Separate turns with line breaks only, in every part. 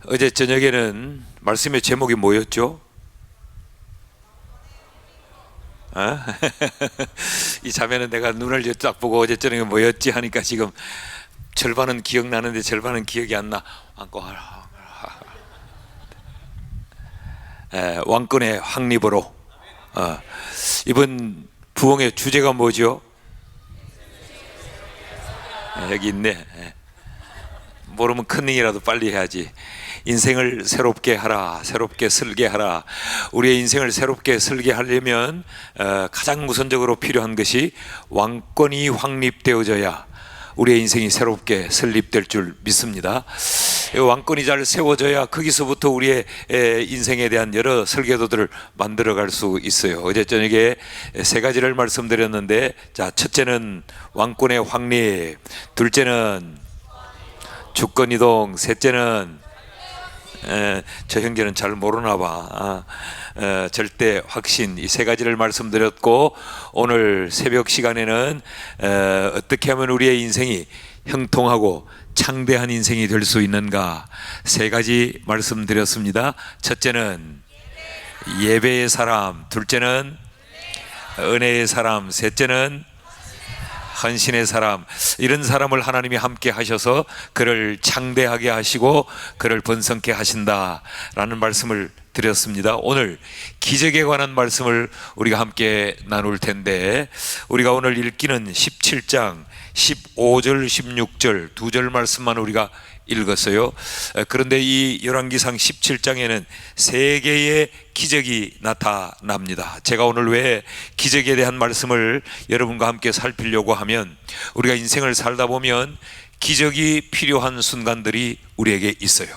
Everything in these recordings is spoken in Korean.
어제 저녁에는 말씀의 제목이 뭐였죠? 어? 이 자매는 내가 눈을 딱 보고 어제 저녁에 뭐였지 하니까 지금 절반은 기억나는데 절반은 기억이 안 나. 왕권의 확립으로. 이번 부흥의 주제가 뭐죠? 여기 있네. 모르면 큰일이라도 빨리 해야지. 인생을 새롭게 하라, 새롭게 설계하라. 우리의 인생을 새롭게 설계하려면 가장 우선적으로 필요한 것이 왕권이 확립되어져야 우리의 인생이 새롭게 설립될 줄 믿습니다. 왕권이 잘 세워져야 거기서부터 우리의 인생에 대한 여러 설계도들을 만들어갈 수 있어요. 어제 저녁에 세 가지를 말씀드렸는데, 자, 첫째는 왕권의 확립, 둘째는 주권이동, 셋째는 저 형제는 잘 모르나 봐. 절대 확신, 이 세 가지를 말씀드렸고, 오늘 새벽 시간에는 어떻게 하면 우리의 인생이 형통하고 창대한 인생이 될 수 있는가, 세 가지 말씀드렸습니다. 첫째는 예배의 사람, 둘째는 은혜의 사람, 셋째는 헌신의 사람. 이런 사람을 하나님이 함께 하셔서 그를 창대하게 하시고 그를 번성케 하신다라는 말씀을 드렸습니다. 오늘 기적에 관한 말씀을 우리가 함께 나눌 텐데, 우리가 오늘 읽기는 17장 15절 16절 두 절 말씀만 우리가 읽었어요. 그런데 이 열왕기상 17장에는 세 개의 기적이 나타납니다. 제가 오늘 왜 기적에 대한 말씀을 여러분과 함께 살피려고 하면, 우리가 인생을 살다 보면 기적이 필요한 순간들이 우리에게 있어요.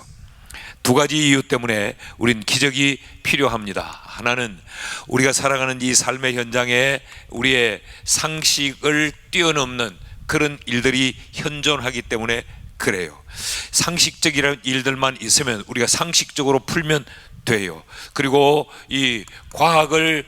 두 가지 이유 때문에 우린 기적이 필요합니다. 하나는 우리가 살아가는 이 삶의 현장에 우리의 상식을 뛰어넘는 그런 일들이 현존하기 때문에 그래요. 상식적인 일들만 있으면 우리가 상식적으로 풀면 돼요. 그리고 이 과학의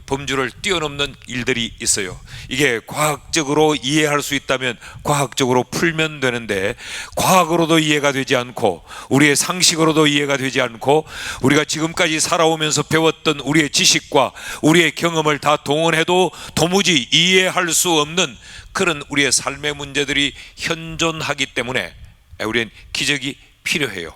범주를 뛰어넘는 일들이 있어요. 이게 과학적으로 이해할 수 있다면 과학적으로 풀면 되는데, 과학으로도 이해가 되지 않고 우리의 상식으로도 이해가 되지 않고 우리가 지금까지 살아오면서 배웠던 우리의 지식과 우리의 경험을 다 동원해도 도무지 이해할 수 없는 그런 우리의 삶의 문제들이 현존하기 때문에 우리는 기적이 필요해요.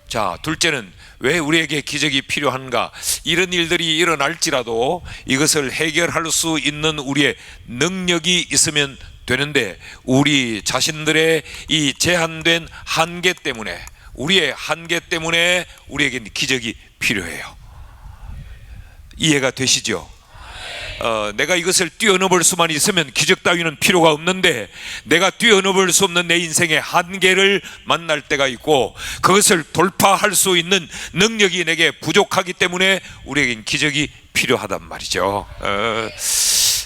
자, 둘째는 왜 우리에게 기적이 필요한가? 이런 일들이 일어날지라도 이것을 해결할 수 있는 우리의 능력이 있으면 되는데, 우리 자신들의 이 제한된 한계 때문에, 우리의 한계 때문에 우리에게 기적이 필요해요. 이해가 되시죠? 내가 이것을 뛰어넘을 수만 있으면 기적 따위는 필요가 없는데, 내가 뛰어넘을 수 없는 내 인생의 한계를 만날 때가 있고 그것을 돌파할 수 있는 능력이 내게 부족하기 때문에 우리에겐 기적이 필요하단 말이죠.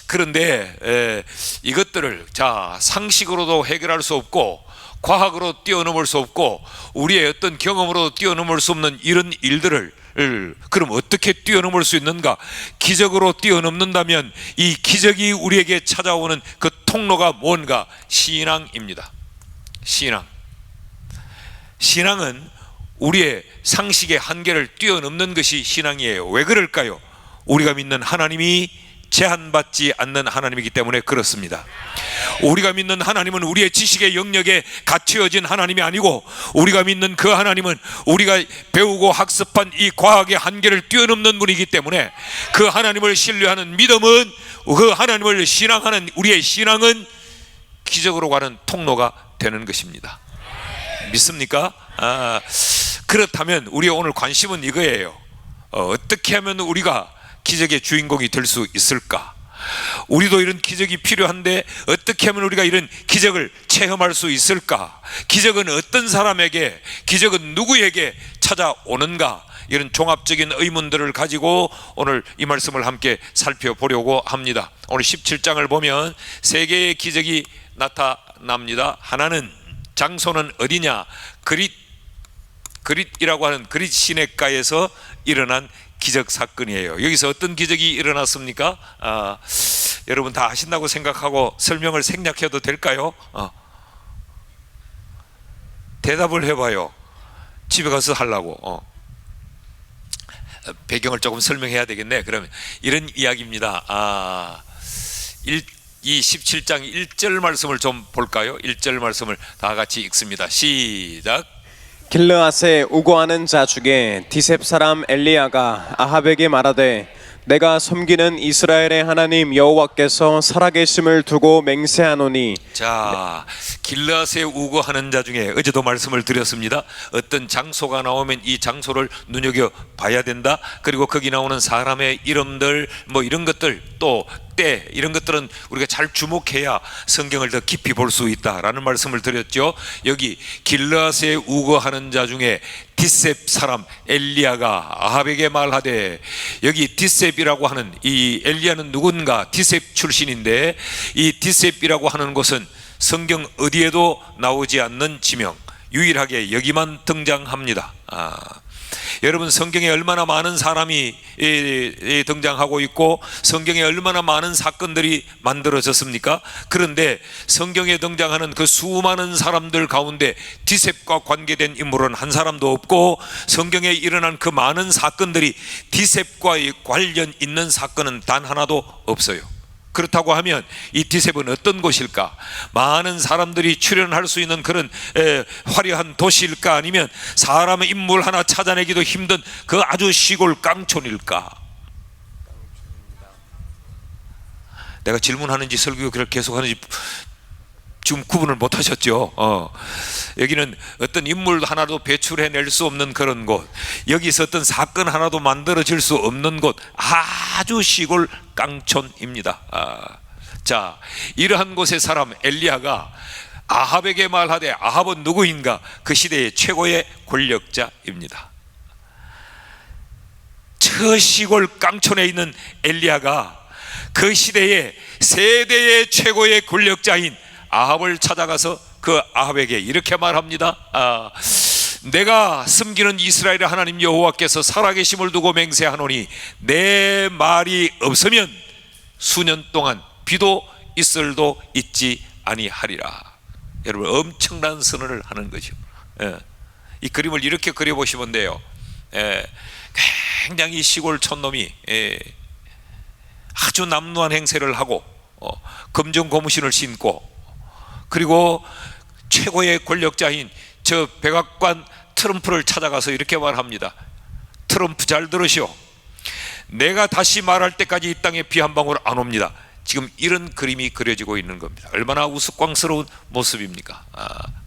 그런데 이것들을 상식으로도 해결할 수 없고 과학으로 뛰어넘을 수 없고 우리의 어떤 경험으로 뛰어넘을 수 없는 이런 일들을 그럼 어떻게 뛰어넘을 수 있는가? 기적으로 뛰어넘는다면 이 기적이 우리에게 찾아오는 그 통로가 뭔가? 신앙입니다. 신앙은 우리의 상식의 한계를 뛰어넘는 것이 신앙이에요. 왜 그럴까요? 우리가 믿는 하나님이 제한받지 않는 하나님이기 때문에 그렇습니다. 우리가 믿는 하나님은 우리의 지식의 영역에 갇혀진 하나님이 아니고, 우리가 믿는 그 하나님은 우리가 배우고 학습한 이 과학의 한계를 뛰어넘는 분이기 때문에 그 하나님을 신뢰하는 믿음은, 그 하나님을 신앙하는 우리의 신앙은 기적으로 가는 통로가 되는 것입니다. 믿습니까? 그렇다면 우리의 오늘 관심은 이거예요. 어떻게 하면 우리가 기적의 주인공이 될 수 있을까? 우리도 이런 기적이 필요한데 어떻게 하면 우리가 이런 기적을 체험할 수 있을까? 기적은 어떤 사람에게, 기적은 누구에게 찾아오는가? 이런 종합적인 의문들을 가지고 오늘 이 말씀을 함께 살펴보려고 합니다. 오늘 17장을 보면 세 개의 기적이 나타납니다. 하나는, 장소는 어디냐? 그릿이라고 하는 그릿 시내가에서 일어난 기적 사건이에요. 여기서 어떤 기적이 일어났습니까? 여러분 다 아신다고 생각하고 설명을 생략해도 될까요? 대답을 해봐요. 집에 가서 하려고. 배경을 조금 설명해야 되겠네. 그러면 이런 이야기입니다. 이 17장 1절 말씀을 좀 볼까요? 1절 말씀을 다 같이 읽습니다. 시작.
길르앗에 우거하는 자 중에 디셉 사람 엘리야가 아합에게 말하되 내가 섬기는 이스라엘의 하나님 여호와께서 살아계심을 두고 맹세하노니.
자, 길르앗에 우거하는 자 중에 어제도 말씀을 드렸습니다. 어떤 장소가 나오면 이 장소를 눈여겨 봐야 된다. 그리고 거기 나오는 사람의 이름들 뭐 이런 것들 또 때 이런 것들은 우리가 잘 주목해야 성경을 더 깊이 볼 수 있다라는 말씀을 드렸죠. 여기 길르앗에 우거하는 자 중에 디셉 사람 엘리야가 아합에게 말하되, 여기 디셉이라고 하는 이 엘리야는 누군가? 디셉 출신인데 이 디셉이라고 하는 곳은 성경 어디에도 나오지 않는 지명, 유일하게 여기만 등장합니다. 여러분, 성경에 얼마나 많은 사람이 등장하고 있고 성경에 얼마나 많은 사건들이 만들어졌습니까? 그런데 성경에 등장하는 그 수많은 사람들 가운데 디셉과 관계된 인물은 한 사람도 없고, 성경에 일어난 그 많은 사건들이 디셉과 관련 있는 사건은 단 하나도 없어요. 그렇다고 하면 이 디셉은 어떤 곳일까? 많은 사람들이 출연할 수 있는 그런 화려한 도시일까? 아니면 사람의 인물 하나 찾아내기도 힘든 그 아주 시골 깡촌일까? 내가 질문하는지 설교를 계속하는지 지금 구분을 못 하셨죠. 여기는 어떤 인물 하나도 배출해낼 수 없는 그런 곳, 여기서 어떤 사건 하나도 만들어질 수 없는 곳, 아주 시골 깡촌입니다. 자, 이러한 곳의 사람 엘리야가 아합에게 말하되, 아합은 누구인가? 그 시대의 최고의 권력자입니다. 저 시골 깡촌에 있는 엘리야가 그 시대의 세대의 최고의 권력자인 아합을 찾아가서 그 아합에게 이렇게 말합니다. 내가 섬기는 이스라엘의 하나님 여호와께서 살아계심을 두고 맹세하노니 내 말이 없으면 수년 동안 비도 이슬도 있지 아니하리라. 여러분, 엄청난 선언을 하는 거죠. 이 그림을 이렇게 그려보시면 돼요. 굉장히 시골 촌놈이 아주 남루한 행세를 하고 검정 고무신을 신고, 그리고 최고의 권력자인 저 백악관 트럼프를 찾아가서 이렇게 말합니다. 트럼프, 잘 들으시오. 내가 다시 말할 때까지 이 땅에 비 한 방울 안 옵니다. 지금 이런 그림이 그려지고 있는 겁니다. 얼마나 우스꽝스러운 모습입니까?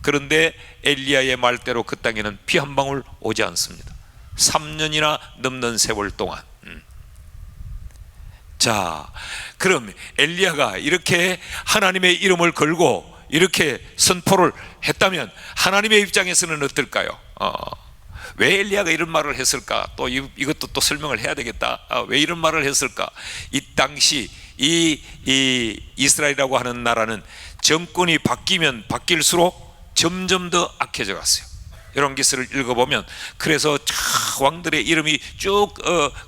그런데 엘리야의 말대로 그 땅에는 비 한 방울 오지 않습니다. 3년이나 넘는 세월 동안. 자, 그럼 엘리야가 이렇게 하나님의 이름을 걸고 이렇게 선포를 했다면 하나님의 입장에서는 어떨까요? 왜 엘리야가 이런 말을 했을까? 또 이것도 또 설명을 해야 되겠다. 왜 이런 말을 했을까? 이 당시 이 이스라엘이라고 하는 나라는 정권이 바뀌면 바뀔수록 점점 더 악해져 갔어요. 이런 기사를 읽어보면 그래서 왕들의 이름이 쭉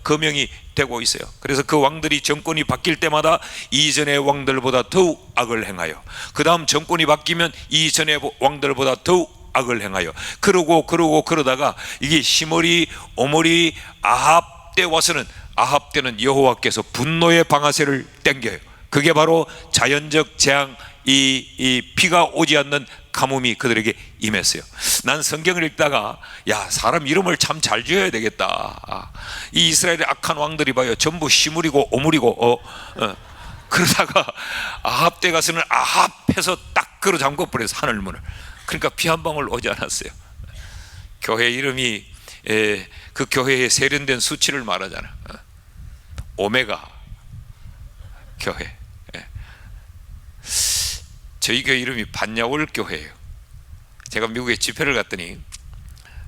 거명이 되고 있어요. 그래서 그 왕들이 정권이 바뀔 때마다 이전의 왕들보다 더욱 악을 행하여, 그 다음 정권이 바뀌면 이전의 왕들보다 더욱 악을 행하여, 그러다가 이게 시므리 오므리 아합 때 와서는, 아합 때는 여호와께서 분노의 방아쇠를 당겨요. 그게 바로 자연적 재앙, 이 비가 오지 않는 가뭄이 그들에게 임했어요. 난 성경을 읽다가 사람 이름을 참 잘 지어야 되겠다. 이 이스라엘의 악한 왕들이 봐요, 전부 시므리고 오므리고 그러다가 아합 때 가서는 아합해서 딱 끌어 잠궈 버려서 하늘문을. 그러니까 비 한 방울 오지 않았어요. 교회 이름이 그 교회에 세련된 수치를 말하잖아. 오메가 교회. 저희 교회 이름이 반야월 교회예요. 제가 미국에 집회를 갔더니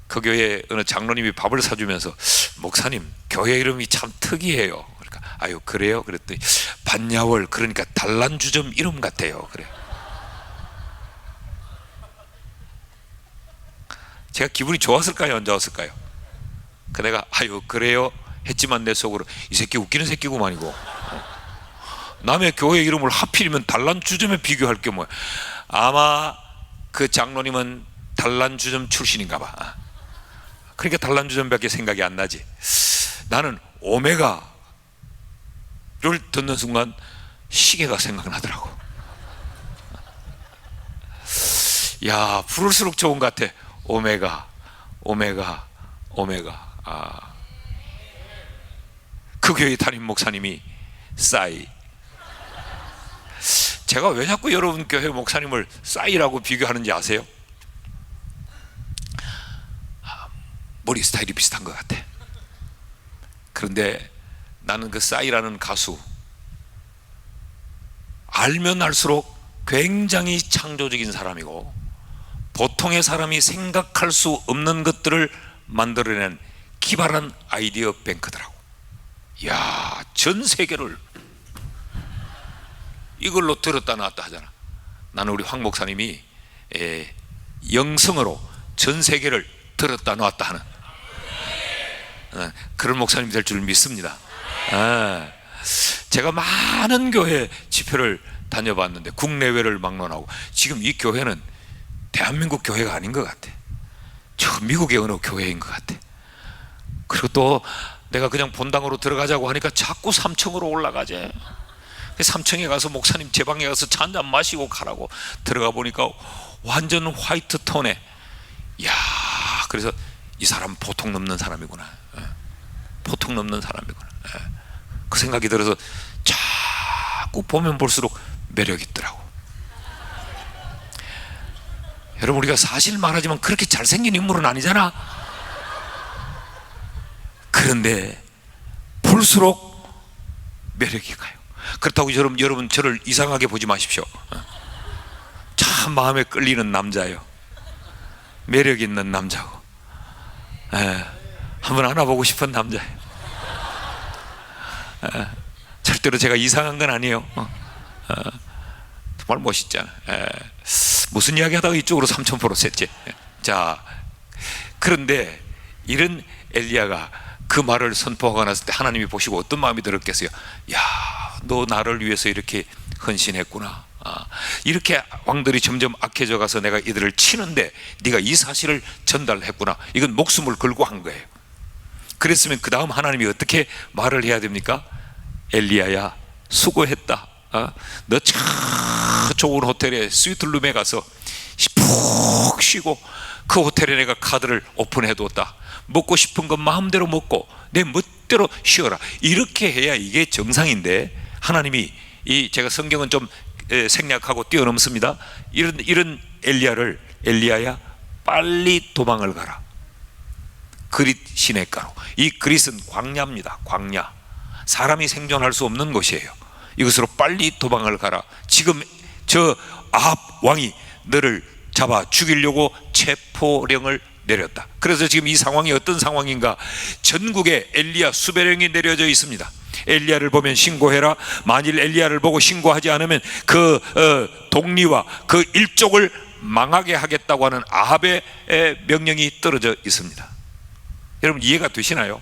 그 교회 어느 장로님이 밥을 사주면서, 목사님 교회 이름이 참 특이해요. 그러니까 아유 그래요? 그랬더니 반야월, 그러니까 단란주점 이름 같아요. 그래. 제가 기분이 좋았을까요, 안 좋았을까요? 그 내가 아유 그래요 했지만 내 속으로 이 새끼 웃기는 새끼구만이고, 남의 교회 이름을 하필이면 단란주점에 비교할 게 뭐야. 아마 그 장로님은 단란주점 출신인가 봐. 그러니까 단란주점밖에 생각이 안 나지. 나는 오메가를 듣는 순간 시계가 생각나더라고. 야, 부를수록 좋은 것 같아. 오메가, 오메가, 오메가. 그 교회 담임 목사님이 싸이. 제가 왜 자꾸 여러분 교회 목사님을 싸이라고 비교하는지 아세요? 머리 스타일이 비슷한 것 같아. 그런데 나는 그 싸이라는 가수 알면 알수록 굉장히 창조적인 사람이고, 보통의 사람이 생각할 수 없는 것들을 만들어낸 기발한 아이디어 뱅크더라고. 이야, 전 세계를 이걸로 들었다 놨다 하잖아. 나는 우리 황 목사님이 영성으로 전 세계를 들었다 놨다 하는 그런 목사님 될 줄 믿습니다. 제가 많은 교회 집회를 다녀봤는데 국내외를 막론하고, 지금 이 교회는 대한민국 교회가 아닌 것 같아. 저 미국의 어느 교회인 것 같아. 그리고 또 내가 그냥 본당으로 들어가자고 하니까 자꾸 3층으로 올라가재. 3층에 가서 목사님 제 방에 가서 차 한잔 마시고 가라고 들어가 보니까 완전 화이트 톤에, 이야, 그래서 이 사람 보통 넘는 사람이구나. 보통 넘는 사람이구나. 그 생각이 들어서 자꾸 보면 볼수록 매력 있더라고. 여러분, 우리가 사실 말하지만 그렇게 잘생긴 인물은 아니잖아. 그런데 볼수록 매력이 가요. 그렇다고 여러분 저를 이상하게 보지 마십시오. 참 마음에 끌리는 남자예요. 매력 있는 남자고, 한번 안아보고 싶은 남자예요. 절대로 제가 이상한 건 아니에요. 정말 멋있잖아. 무슨 이야기 하다가 이쪽으로 3000% 셌지. 자, 그런데 이런 엘리야가 그 말을 선포하고 났을 때 하나님이 보시고 어떤 마음이 들었겠어요? 야, 너 나를 위해서 이렇게 헌신했구나. 이렇게 왕들이 점점 악해져 가서 내가 이들을 치는데 네가 이 사실을 전달했구나. 이건 목숨을 걸고 한 거예요. 그랬으면 그 다음 하나님이 어떻게 말을 해야 됩니까? 엘리야야, 수고했다. 너 참 좋은 호텔에 스위트룸에 가서 푹 쉬고, 그 호텔에 내가 카드를 오픈해뒀다. 먹고 싶은 것 마음대로 먹고 내 멋대로 쉬어라. 이렇게 해야 이게 정상인데, 하나님이 제가 성경은 좀 생략하고 뛰어넘습니다. 이런 엘리야를, 엘리야야 빨리 도망을 가라. 그릿 시냇가로. 이 그릿은 광야입니다. 광야. 사람이 생존할 수 없는 곳이에요. 이것으로 빨리 도망을 가라. 지금 저 아합 왕이 너를 잡아 죽이려고 체포령을 내렸다. 그래서 지금 이 상황이 어떤 상황인가? 전국에 엘리야 수배령이 내려져 있습니다. 엘리야를 보면 신고해라. 만일 엘리야를 보고 신고하지 않으면 그 동리와 그 일족을 망하게 하겠다고 하는 아합의 명령이 떨어져 있습니다. 여러분, 이해가 되시나요?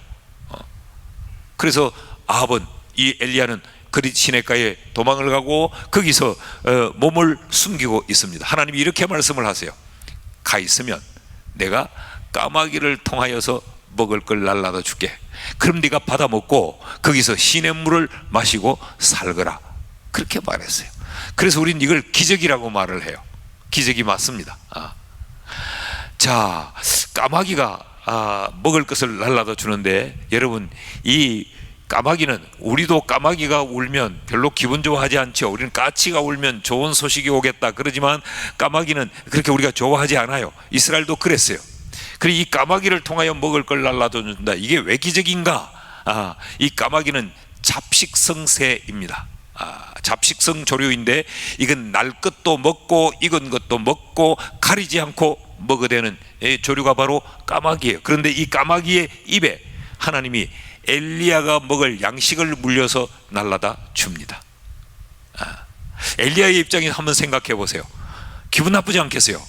그래서 아합은, 이 엘리야는 그릿 시냇가에 도망을 가고 거기서 몸을 숨기고 있습니다. 하나님이 이렇게 말씀을 하세요. 가 있으면 내가 까마귀를 통하여서 먹을 걸 날라다 줄게. 그럼 네가 받아 먹고 거기서 시냇물을 마시고 살거라. 그렇게 말했어요. 그래서 우린 이걸 기적이라고 말을 해요. 기적이 맞습니다. 자, 까마귀가 먹을 것을 날라다 주는데, 여러분, 이 까마귀는, 우리도 까마귀가 울면 별로 기분 좋아하지 않죠. 우리는 까치가 울면 좋은 소식이 오겠다 그러지만 까마귀는 그렇게 우리가 좋아하지 않아요. 이스라엘도 그랬어요. 그리고 이 까마귀를 통하여 먹을 걸 날라다 준다. 이게 왜 기적인가? 이 까마귀는 잡식성 새입니다. 잡식성 조류인데, 이건 날 것도 먹고 익은 것도 먹고 가리지 않고 먹어대는 조류가 바로 까마귀예요. 그런데 이 까마귀의 입에 하나님이 엘리야가 먹을 양식을 물려서 날라다 줍니다. 엘리야의 입장에서 한번 생각해 보세요. 기분 나쁘지 않겠어요?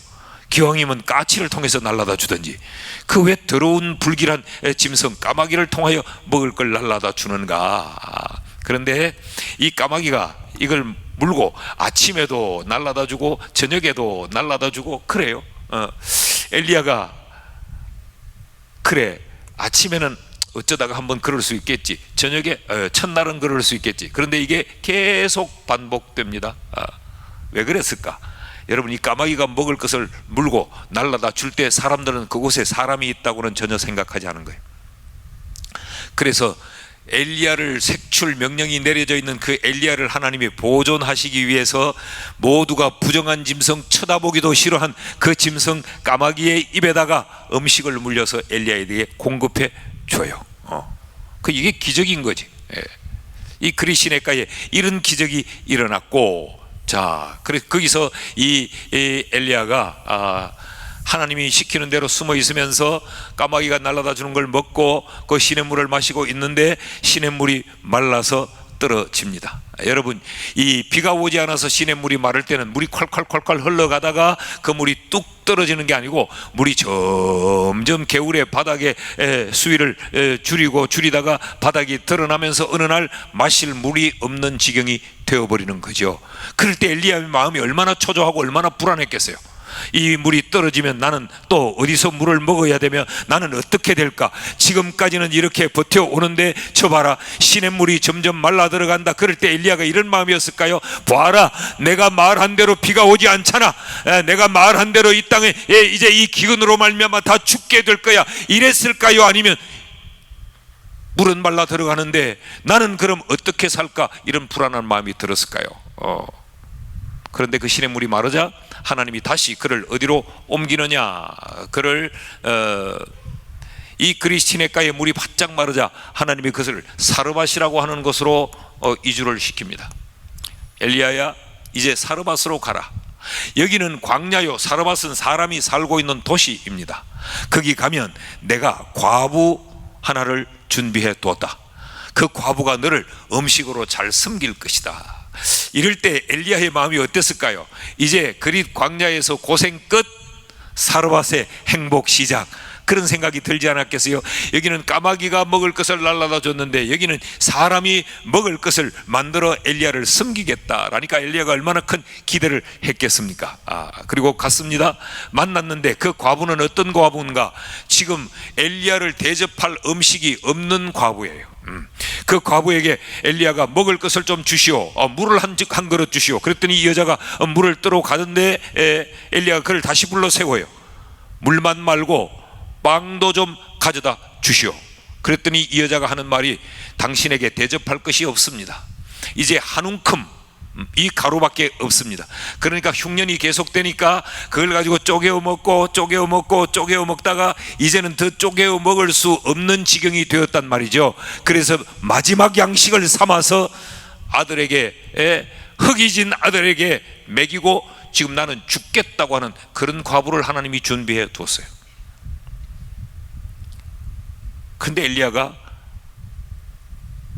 기왕이면 까치를 통해서 날라다 주든지, 그 왜 더러운 불길한 짐승 까마귀를 통하여 먹을 걸 날라다 주는가? 그런데 이 까마귀가 이걸 물고 아침에도 날라다 주고 저녁에도 날라다 주고 그래요. 엘리야가 그래 아침에는 어쩌다가 한번 그럴 수 있겠지, 저녁에 첫날은 그럴 수 있겠지. 그런데 이게 계속 반복됩니다. 왜 그랬을까? 여러분, 이 까마귀가 먹을 것을 물고 날라다 줄 때 사람들은 그곳에 사람이 있다고는 전혀 생각하지 않은 거예요. 그래서 엘리야를 색출 명령이 내려져 있는 그 엘리야를 하나님이 보존하시기 위해서 모두가 부정한 짐승, 쳐다보기도 싫어한 그 짐승 까마귀의 입에다가 음식을 물려서 엘리야에게 공급해 줘요. 이게 기적인 거지. 이 그리시네가에 이런 기적이 일어났고, 자, 그래 거기서 이 엘리야가 하나님이 시키는 대로 숨어 있으면서 까마귀가 날아다 주는 걸 먹고 그 시냇물을 마시고 있는데 시냇물이 말라서 떨어집니다. 여러분, 이 비가 오지 않아서 시냇물이 마를 때는 물이 콸콸콸콸 흘러가다가 그 물이 뚝 떨어지는 게 아니고 물이 점점 개울의 바닥에 수위를 줄이다가 바닥이 드러나면서 어느 날 마실 물이 없는 지경이 되어버리는 거죠. 그럴 때 엘리야의 마음이 얼마나 초조하고 얼마나 불안했겠어요. 이 물이 떨어지면 나는 또 어디서 물을 먹어야 되며 나는 어떻게 될까? 지금까지는 이렇게 버텨오는데 저 봐라, 시냇물이 점점 말라 들어간다. 그럴 때 엘리야가 이런 마음이었을까요? 봐라, 내가 말한 대로 비가 오지 않잖아. 내가 말한 대로 이 땅에 이제 이 기근으로 말미암아 다 죽게 될 거야. 이랬을까요? 아니면 물은 말라 들어가는데 나는 그럼 어떻게 살까? 이런 불안한 마음이 들었을까요? 그런데 그 시냇물이 마르자 하나님이 다시 그를 어디로 옮기느냐? 그를 이 그리시네가의 물이 바짝 마르자 하나님이 그것을 사르밧이라고 하는 곳으로 이주를 시킵니다. 엘리야야, 이제 사르밧으로 가라. 여기는 광야요, 사르밧은 사람이 살고 있는 도시입니다. 거기 가면 내가 과부 하나를 준비해 두었다. 그 과부가 너를 음식으로 잘 섬길 것이다. 이럴 때 엘리야의 마음이 어땠을까요? 이제 그릿 광야에서 고생 끝, 사르밧의 행복 시작, 그런 생각이 들지 않았겠어요? 여기는 까마귀가 먹을 것을 날라다 줬는데 여기는 사람이 먹을 것을 만들어 엘리야를 섬기겠다라니까 엘리야가 얼마나 큰 기대를 했겠습니까? 그리고 갔습니다. 만났는데 그 과부는 어떤 과부인가? 지금 엘리야를 대접할 음식이 없는 과부예요. 그 과부에게 엘리야가 먹을 것을 좀 주시오, 물을 한 그릇 주시오. 그랬더니 이 여자가 물을 뜨러 가던데 엘리야가 그를 다시 불러 세워요. 물만 말고 빵도 좀 가져다 주시오. 그랬더니 이 여자가 하는 말이, 당신에게 대접할 것이 없습니다. 이제 한 움큼 이 가루밖에 없습니다. 그러니까 흉년이 계속되니까 그걸 가지고 쪼개어 먹다가 이제는 더 쪼개어 먹을 수 없는 지경이 되었단 말이죠. 그래서 마지막 양식을 삼아서 아들에게, 흙이진 아들에게 먹이고 지금 나는 죽겠다고 하는 그런 과부를 하나님이 준비해 두었어요. 근데 엘리야가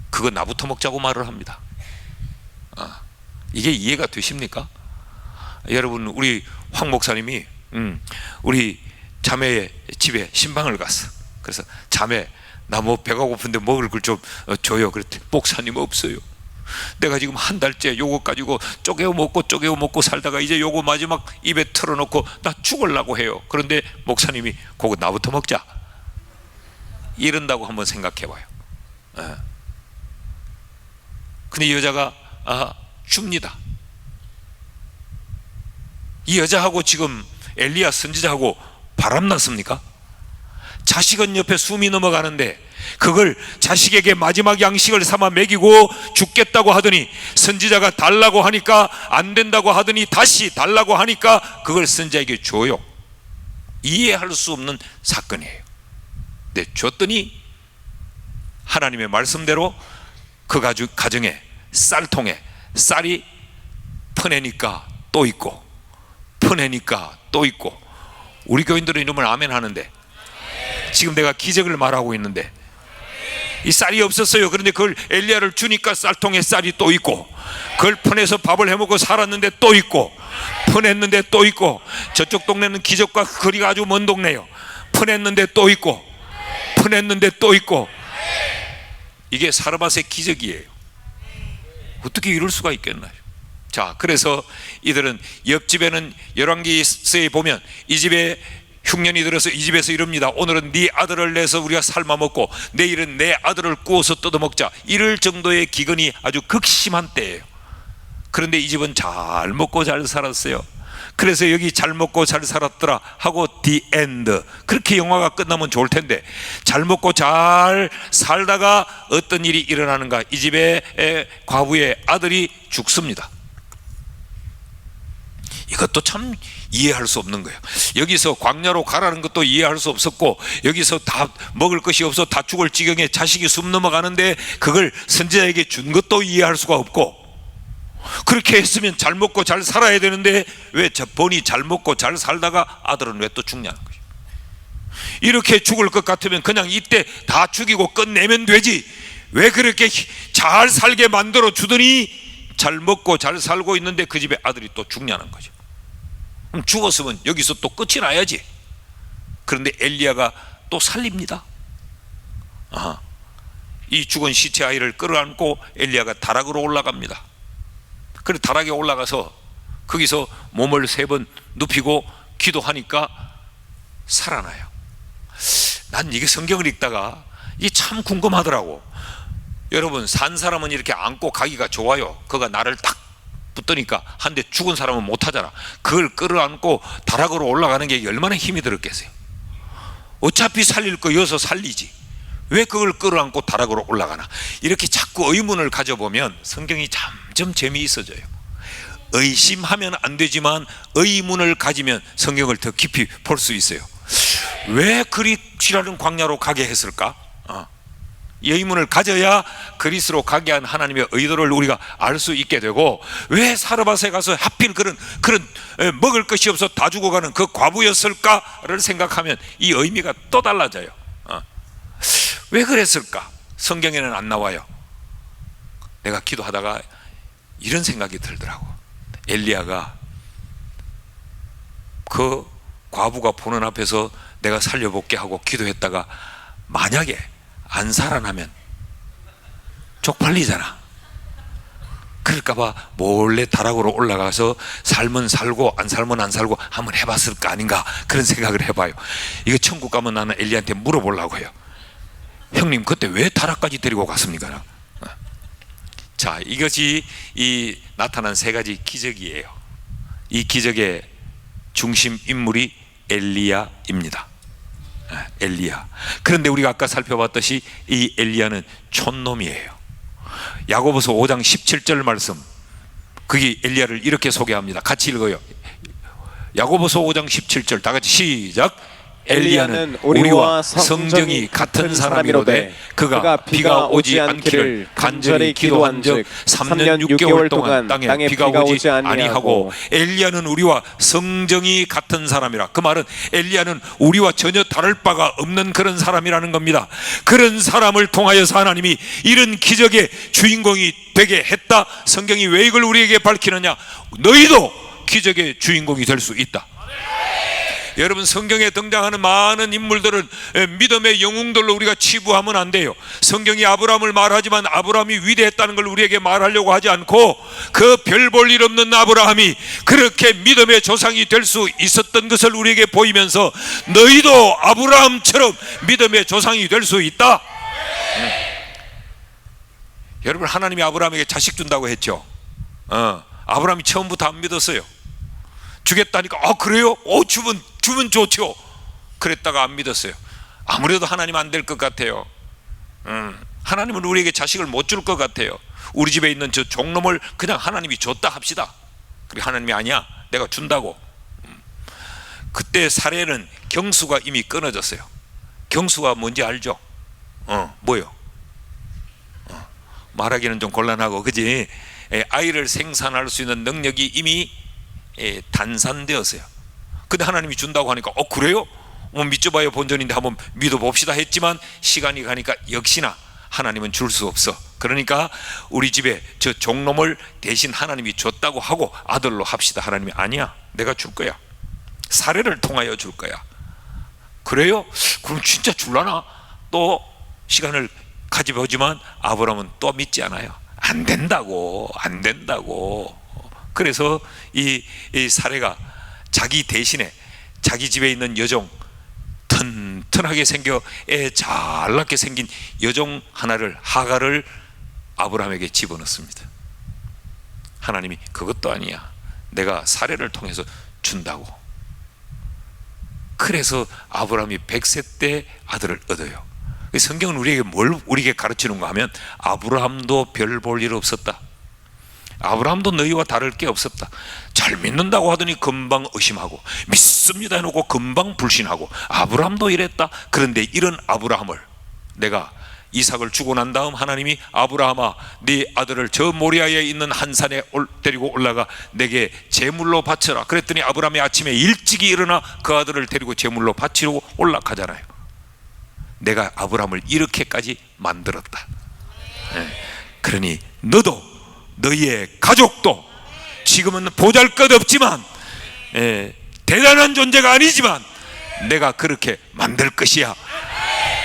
그거 나부터 먹자고 말을 합니다. 이게 이해가 되십니까? 여러분, 우리 황 목사님이 우리 자매의 집에 신방을 갔어. 그래서 자매, 나 뭐 배가 고픈데 먹을 걸 좀 줘요. 그랬더니 목사님 없어요. 내가 지금 한 달째 요거 가지고 쪼개어 먹고 살다가 이제 요거 마지막 입에 털어놓고 나 죽으려고 해요. 그런데 목사님이 그거 나부터 먹자 이런다고 한번 생각해 봐요. 근데 이 여자가 줍니다. 이 여자하고 지금 엘리야 선지자하고 바람났습니까? 자식은 옆에 숨이 넘어가는데 그걸 자식에게 마지막 양식을 삼아 먹이고 죽겠다고 하더니, 선지자가 달라고 하니까 안 된다고 하더니 다시 달라고 하니까 그걸 선지자에게 줘요. 이해할 수 없는 사건이에요. 네, 줬더니 하나님의 말씀대로 그 가정에 쌀통에 쌀이 퍼내니까 또 있고 퍼내니까 또 있고. 우리 교인들은 이러면 아멘 하는데, 지금 내가 기적을 말하고 있는데 이 쌀이 없었어요. 그런데 그걸 엘리야를 주니까 쌀통에 쌀이 또 있고, 그걸 퍼내서 밥을 해먹고 살았는데 또 있고, 퍼냈는데 또 있고. 저쪽 동네는 기적과 거리가 아주 먼 동네예요. 퍼냈는데 또 있고 퍼냈는데 또 있고. 이게 사르밧의 기적이에요. 어떻게 이럴 수가 있겠나요? 자, 그래서 이들은 옆집에는 열왕기서에 보면 이 집에 흉년이 들어서 이 집에서 이럽니다. 오늘은 네 아들을 내서 우리가 삶아 먹고 내일은 내 아들을 구워서 뜯어 먹자. 이럴 정도의 기근이 아주 극심한 때예요. 그런데 이 집은 잘 먹고 잘 살았어요. 그래서 여기 잘 먹고 잘 살았더라 하고 the end, 그렇게 영화가 끝나면 좋을 텐데, 잘 먹고 잘 살다가 어떤 일이 일어나는가? 이 집의 과부의 아들이 죽습니다. 이것도 참 이해할 수 없는 거예요. 여기서 광야로 가라는 것도 이해할 수 없었고, 여기서 다 먹을 것이 없어 다 죽을 지경에 자식이 숨 넘어가는데 그걸 선지자에게 준 것도 이해할 수가 없고, 그렇게 했으면 잘 먹고 잘 살아야 되는데 왜 본이 잘 먹고 잘 살다가 아들은 왜 또 죽냐는 거죠. 이렇게 죽을 것 같으면 그냥 이때 다 죽이고 끝내면 되지, 왜 그렇게 잘 살게 만들어 주더니 잘 먹고 잘 살고 있는데 그 집에 아들이 또 죽냐는 거죠. 그럼 죽었으면 여기서 또 끝이 나야지. 그런데 엘리야가 또 살립니다. 이 죽은 시체 아이를 끌어안고 엘리야가 다락으로 올라갑니다. 그래 다락에 올라가서 거기서 몸을 3번 눕히고 기도하니까 살아나요. 난 이게 성경을 읽다가 이게 참 궁금하더라고. 여러분, 산 사람은 이렇게 안고 가기가 좋아요. 그가 나를 딱 붙더니까. 한데 죽은 사람은 못하잖아. 그걸 끌어안고 다락으로 올라가는 게 얼마나 힘이 들었겠어요. 어차피 살릴 거 여서 살리지, 왜 그걸 끌어안고 다락으로 올라가나? 이렇게 자꾸 의문을 가져보면 성경이 점점 재미있어져요. 의심하면 안 되지만 의문을 가지면 성경을 더 깊이 볼 수 있어요. 왜 그리 지라는 광야로 가게 했을까? 이 의문을 가져야 그리스로 가게 한 하나님의 의도를 우리가 알 수 있게 되고, 왜 사르밧에 가서 하필 그런 먹을 것이 없어 다 죽어가는 그 과부였을까를 생각하면 이 의미가 또 달라져요. 왜 그랬을까? 성경에는 안 나와요. 내가 기도하다가 이런 생각이 들더라고. 엘리야가 그 과부가 보는 앞에서 내가 살려볼게 하고 기도했다가 만약에 안 살아나면 쪽팔리잖아. 그럴까봐 몰래 다락으로 올라가서 살면 살고 안 살면 안 살고 한번 해봤을 거 아닌가, 그런 생각을 해봐요. 이거 천국 가면 나는 엘리야한테 물어보려고 해요. 형님, 그때 왜 다락까지 데리고 갔습니까? 자, 이것이 이 나타난 3가지 기적이에요. 이 기적의 중심 인물이 엘리야입니다. 엘리야. 그런데 우리가 아까 살펴봤듯이 이 엘리야는 촌놈이에요. 야고보서 5장 17절 말씀, 거기 엘리야를 이렇게 소개합니다. 같이 읽어요. 야고보서 5장 17절 다 같이 시작. 엘리야는 우리와 성정이 같은 사람이로되 그가 비가 오지 않기를 간절히 기도한즉 3년 6개월 동안 땅에 비가 오지 아니하고. 엘리야는 우리와 성정이 같은 사람이라. 그 말은 엘리야는 우리와 전혀 다를 바가 없는 그런 사람이라는 겁니다. 그런 사람을 통하여서 하나님이 이런 기적의 주인공이 되게 했다. 성경이 왜 이걸 우리에게 밝히느냐? 너희도 기적의 주인공이 될 수 있다. 여러분, 성경에 등장하는 많은 인물들은 믿음의 영웅들로 우리가 치부하면 안 돼요. 성경이 아브라함을 말하지만 아브라함이 위대했다는 걸 우리에게 말하려고 하지 않고, 그 별 볼 일 없는 아브라함이 그렇게 믿음의 조상이 될 수 있었던 것을 우리에게 보이면서 너희도 아브라함처럼 믿음의 조상이 될 수 있다. 여러분, 하나님이 아브라함에게 자식 준다고 했죠. 아브라함이 처음부터 안 믿었어요. 주겠다니까 그래요? 주면 좋죠. 그랬다가 안 믿었어요. 아무래도 하나님 안 될 것 같아요. 하나님은 우리에게 자식을 못 줄 것 같아요. 우리 집에 있는 저 종놈을 그냥 하나님이 줬다 합시다. 그리고 하나님이 아니야, 내가 준다고. 그때 사례는 경수가 이미 끊어졌어요. 경수가 뭔지 알죠? 뭐요? 말하기는 좀 곤란하고, 그지? 아이를 생산할 수 있는 능력이 이미 단산되었어요. 근데 하나님이 준다고 하니까 그래요? 믿져봐야 본전인데 한번 믿어봅시다 했지만 시간이 가니까 역시나 하나님은 줄 수 없어. 그러니까 우리 집에 저 종놈을 대신 하나님이 줬다고 하고 아들로 합시다. 하나님이 아니야, 내가 줄 거야. 사례를 통하여 줄 거야. 그래요? 그럼 진짜 줄라나? 또 시간을 가져보지만 아브라함은 또 믿지 않아요. 안 된다고. 그래서 이 사례가 자기 대신에 자기 집에 있는 여종, 튼튼하게 생겨 애 잘 낳게 생긴 여종 하나를, 하갈을 아브라함에게 집어넣습니다. 하나님이 그것도 아니야, 내가 사례를 통해서 준다고. 그래서 아브라함이 100세 때 아들을 얻어요. 성경은 우리에게 가르치는가 하면, 아브라함도 별 볼 일 없었다, 아브라함도 너희와 다를 게 없었다, 잘 믿는다고 하더니 금방 의심하고, 믿습니다 해놓고 금방 불신하고, 아브라함도 이랬다. 그런데 이런 아브라함을 내가 이삭을 주고 난 다음 하나님이, 아브라함아, 네 아들을 저 모리아에 있는 한 산에 데리고 올라가 내게 제물로 바쳐라. 그랬더니 아브라함이 아침에 일찍이 일어나 그 아들을 데리고 제물로 바치려고 올라가잖아요. 내가 아브라함을 이렇게까지 만들었다. 그러니 너도, 너희의 가족도, 지금은 보잘것없지만 대단한 존재가 아니지만 내가 그렇게 만들 것이야.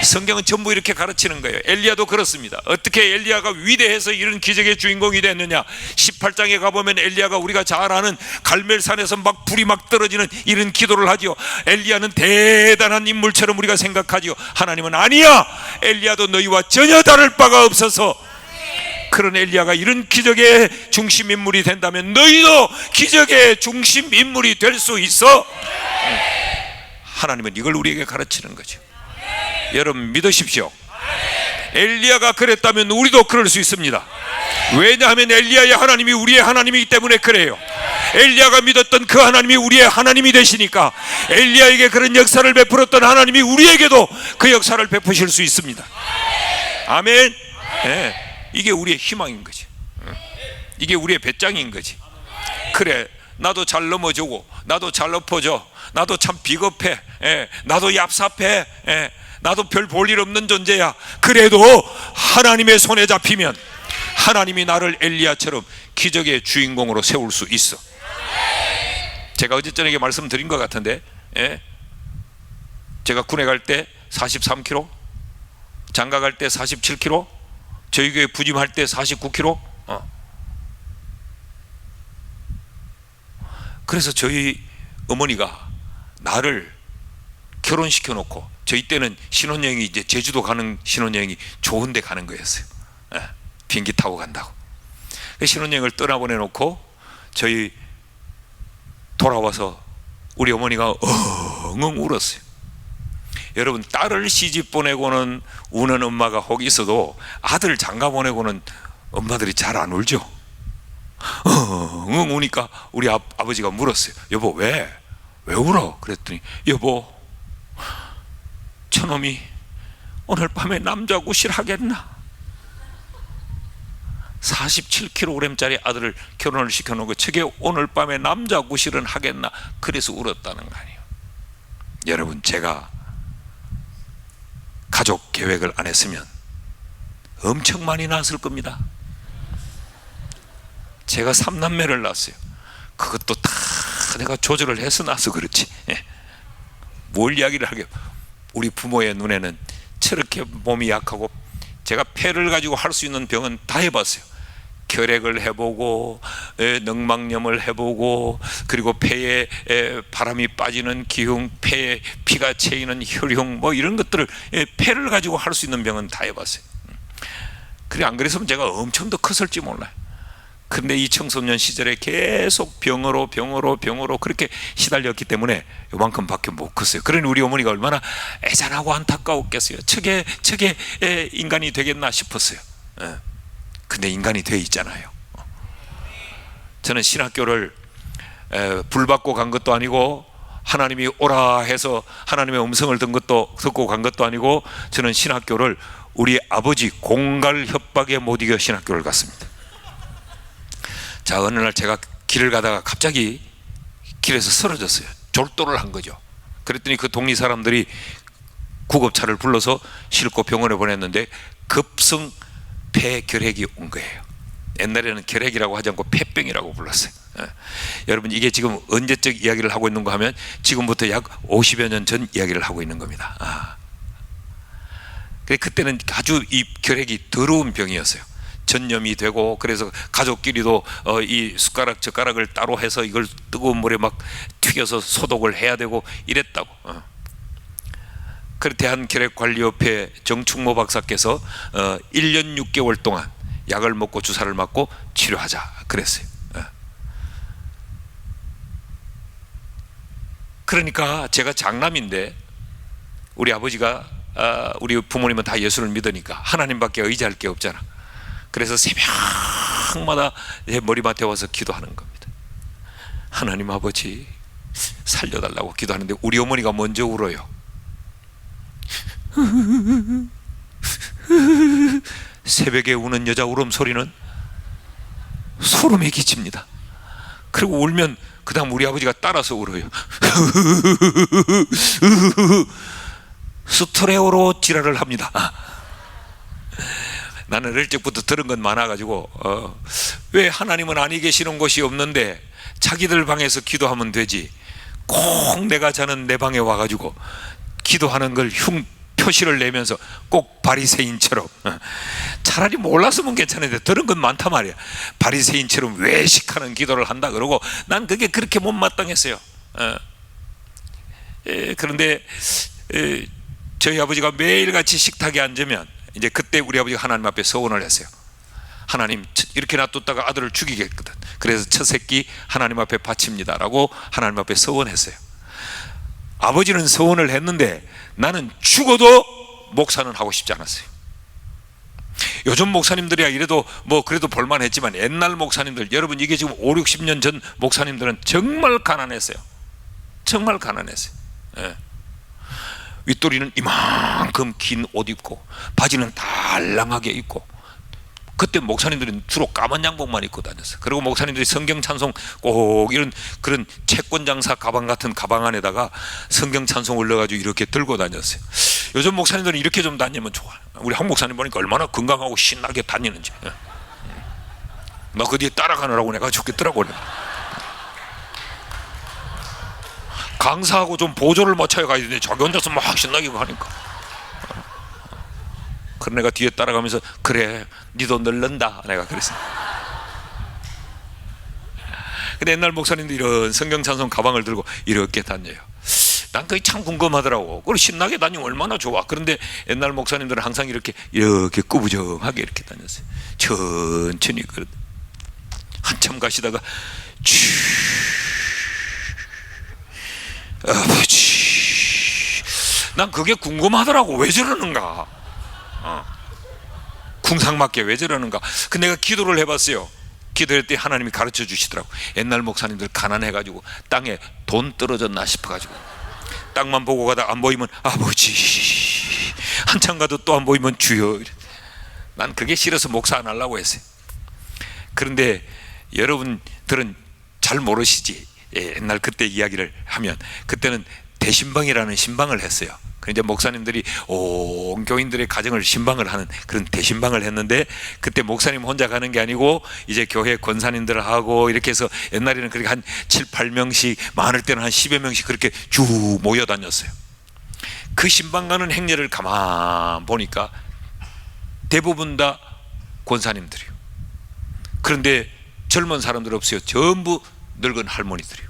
성경은 전부 이렇게 가르치는 거예요. 엘리야도 그렇습니다. 어떻게 엘리야가 위대해서 이런 기적의 주인공이 됐느냐? 18장에 가보면 엘리야가 우리가 잘 아는 갈멜산에서 막 불이 막 떨어지는 이런 기도를 하지요. 엘리야는 대단한 인물처럼 우리가 생각하지요. 하나님은 아니야, 엘리야도 너희와 전혀 다를 바가 없어서. 그런 엘리야가 이런 기적의 중심 인물이 된다면 너희도 기적의 중심 인물이 될 수 있어. 하나님은 이걸 우리에게 가르치는 거죠. 여러분 믿으십시오. 엘리야가 그랬다면 우리도 그럴 수 있습니다. 왜냐하면 엘리야의 하나님이 우리의 하나님이기 때문에 그래요. 엘리야가 믿었던 그 하나님이 우리의 하나님이 되시니까, 엘리야에게 그런 역사를 베풀었던 하나님이 우리에게도 그 역사를 베푸실 수 있습니다. 아멘. 이게 우리의 희망인 거지. 이게 우리의 배짱인 거지. 그래, 나도 잘 넘어지고, 나도 잘 엎어져, 나도 참 비겁해, 나도 얍삽해, 나도 별 볼 일 없는 존재야. 그래도 하나님의 손에 잡히면 하나님이 나를 엘리야처럼 기적의 주인공으로 세울 수 있어. 제가 어제 저녁에 말씀드린 것 같은데, 제가 군에 갈 때 43kg, 장가 갈 때 47kg, 저희 교회 부임할 때 49kg. 그래서 저희 어머니가 나를 결혼시켜 놓고, 저희 때는 신혼여행이 이제 제주도 가는 신혼여행이 좋은 데 가는 거였어요. 비행기 타고 간다고. 신혼여행을 떠나보내 놓고 저희 돌아와서 우리 어머니가 엉엉 울었어요. 여러분, 딸을 시집 보내고는 우는 엄마가 혹 있어도 아들 장가 보내고는 엄마들이 잘 안 울죠. 엉엉 우니까 우리 아버지가 물었어요. 여보, 왜 울어? 그랬더니, 여보, 저놈이 오늘 밤에 남자 구실 하겠나? 47kg짜리 아들을 결혼을 시켜놓고 저게 오늘 밤에 남자 구실은 하겠나? 그래서 울었다는 거 아니에요. 여러분, 제가 가족 계획을 안 했으면 엄청 많이 낳았을 겁니다. 제가 3남매를 낳았어요. 그것도 다 내가 조절을 해서 낳아서 그렇지. 뭘 이야기를 하게. 우리 부모의 눈에는 저렇게 몸이 약하고, 제가 폐를 가지고 할 수 있는 병은 다 해봤어요. 결핵을 해보고, 늑막염을 해보고, 그리고 폐에 바람이 빠지는 기흉, 폐에 피가 채이는 혈흉, 뭐 이런 것들을, 폐를 가지고 할 수 있는 병은 다 해봤어요. 그래, 안 그랬으면 제가 엄청 더 컸을지 몰라요. 근데 이 청소년 시절에 계속 병으로 그렇게 시달렸기 때문에 요만큼밖에 못 컸어요. 그러니 우리 어머니가 얼마나 애잔하고 안타까웠겠어요. 저게 인간이 되겠나 싶었어요. 근데 인간이 돼 있잖아요. 저는 신학교를 불 받고 간 것도 아니고, 하나님이 오라 해서 하나님의 음성을 듣고 간 것도 아니고, 저는 신학교를 우리 아버지 공갈 협박에 못 이겨 신학교를 갔습니다. 자, 어느 날 제가 길을 가다가 갑자기 길에서 쓰러졌어요. 졸도를 한 거죠. 그랬더니 그 동리 사람들이 구급차를 불러서 싣고 병원에 보냈는데 급성 폐결핵이 온 거예요. 옛날에는 결핵이라고 하지 않고 폐병이라고 불렀어요. 여러분, 이게 지금 언제적 이야기를 하고 있는가 하면 지금부터 약 50여 년 전 이야기를 하고 있는 겁니다. 그때는 아주 이 결핵이 더러운 병이었어요. 전염이 되고, 그래서 가족끼리도 이 숟가락 젓가락을 따로 해서 이걸 뜨거운 물에 막 튀겨서 소독을 해야 되고 이랬다고. 그 대한결핵관리협회 정충모 박사께서 1년 6개월 동안 약을 먹고 주사를 맞고 치료하자 그랬어요. 그러니까 제가 장남인데 우리 아버지가 우리 부모님은 다 예수를 믿으니까 하나님밖에 의지할 게 없잖아. 그래서 새벽마다 제 머리맡에 와서 기도하는 겁니다. 하나님 아버지 살려달라고 기도하는데 우리 어머니가 먼저 울어요. 새벽에 우는 여자 울음소리는 소름이 끼칩니다. 그리고 울면 그 다음 우리 아버지가 따라서 울어요. 스토레오로 지랄을 합니다. 나는 어릴 적부터 들은 건 많아가지고 왜 하나님은 아니 계시는 곳이 없는데 자기들 방에서 기도하면 되지, 꼭 내가 자는 내 방에 와가지고 기도하는 걸 표시를 내면서 꼭 바리새인처럼, 차라리 몰랐으면 괜찮은데 들은 건 많단 말이야. 바리새인처럼 외식하는 기도를 한다 그러고 난 그게 그렇게 못마땅했어요. 그런데 저희 아버지가 매일같이 식탁에 앉으면 이제 그때 우리 아버지가 하나님 앞에 서원을 했어요. 하나님 이렇게 놔뒀다가 아들을 죽이겠거든. 그래서 첫 새끼 하나님 앞에 바칩니다 라고 하나님 앞에 서원했어요. 아버지는 서원을 했는데 나는 죽어도 목사는 하고 싶지 않았어요. 요즘 목사님들이야 이래도 뭐 그래도 볼만했지만 옛날 목사님들, 여러분 이게 지금 5, 60년 전 목사님들은 정말 가난했어요. 정말 가난했어요. 윗도리는 이만큼 긴 옷 입고 바지는 달랑하게 입고, 그때 목사님들은 주로 까만 양복만 입고 다녔어요. 그리고 목사님들이 성경 찬송 꼭 이런 그런 채권 장사 가방 같은 가방 안에다가 성경 찬송을 넣어가지고 이렇게 들고 다녔어요. 요즘 목사님들은 이렇게 좀 다니면 좋아. 우리 한 목사님 보니까 얼마나 건강하고 신나게 다니는지. 나 그 뒤에 따라가느라고 내가 죽겠더라고. 강사하고 좀 보조를 맞춰야 가야 되는데 자기 혼자서 막 신나게 가니까. 그래 내가 뒤에 따라가면서 그래 니도 늘른다 내가 그랬어. 근데 옛날 목사님들 이런 성경 찬송 가방을 들고 이렇게 다녀요. 난 그게 참 궁금하더라고. 그걸 신나게 다니면 얼마나 좋아. 그런데 옛날 목사님들은 항상 이렇게 꾸부정하게 이렇게 다녔어요. 천천히. 한참 가시다가 아버지, 난 그게 궁금하더라고. 왜 저러는가? 궁상맞게 왜 저러는가? 그 내가 기도를 해봤어요. 기도할 때 하나님이 가르쳐 주시더라고. 옛날 목사님들 가난해가지고 땅에 돈 떨어졌나 싶어가지고 땅만 보고 가다 안 보이면 아버지, 한참 가도 또 안 보이면 주여. 난 그게 싫어서 목사 안 하려고 했어요. 그런데 여러분들은 잘 모르시지. 옛날 그때 이야기를 하면 그때는 대신방이라는 신방을 했어요. 이제 목사님들이 온 교인들의 가정을 신방을 하는 그런 대신방을 했는데, 그때 목사님 혼자 가는 게 아니고 이제 교회 권사님들하고 이렇게 해서 옛날에는 그렇게 한 7, 8명씩, 많을 때는 한 10여 명씩 그렇게 쭉 모여 다녔어요. 그 신방 가는 행렬을 가만 보니까 대부분 다 권사님들이요. 그런데 젊은 사람들 없어요. 전부 늙은 할머니들이요.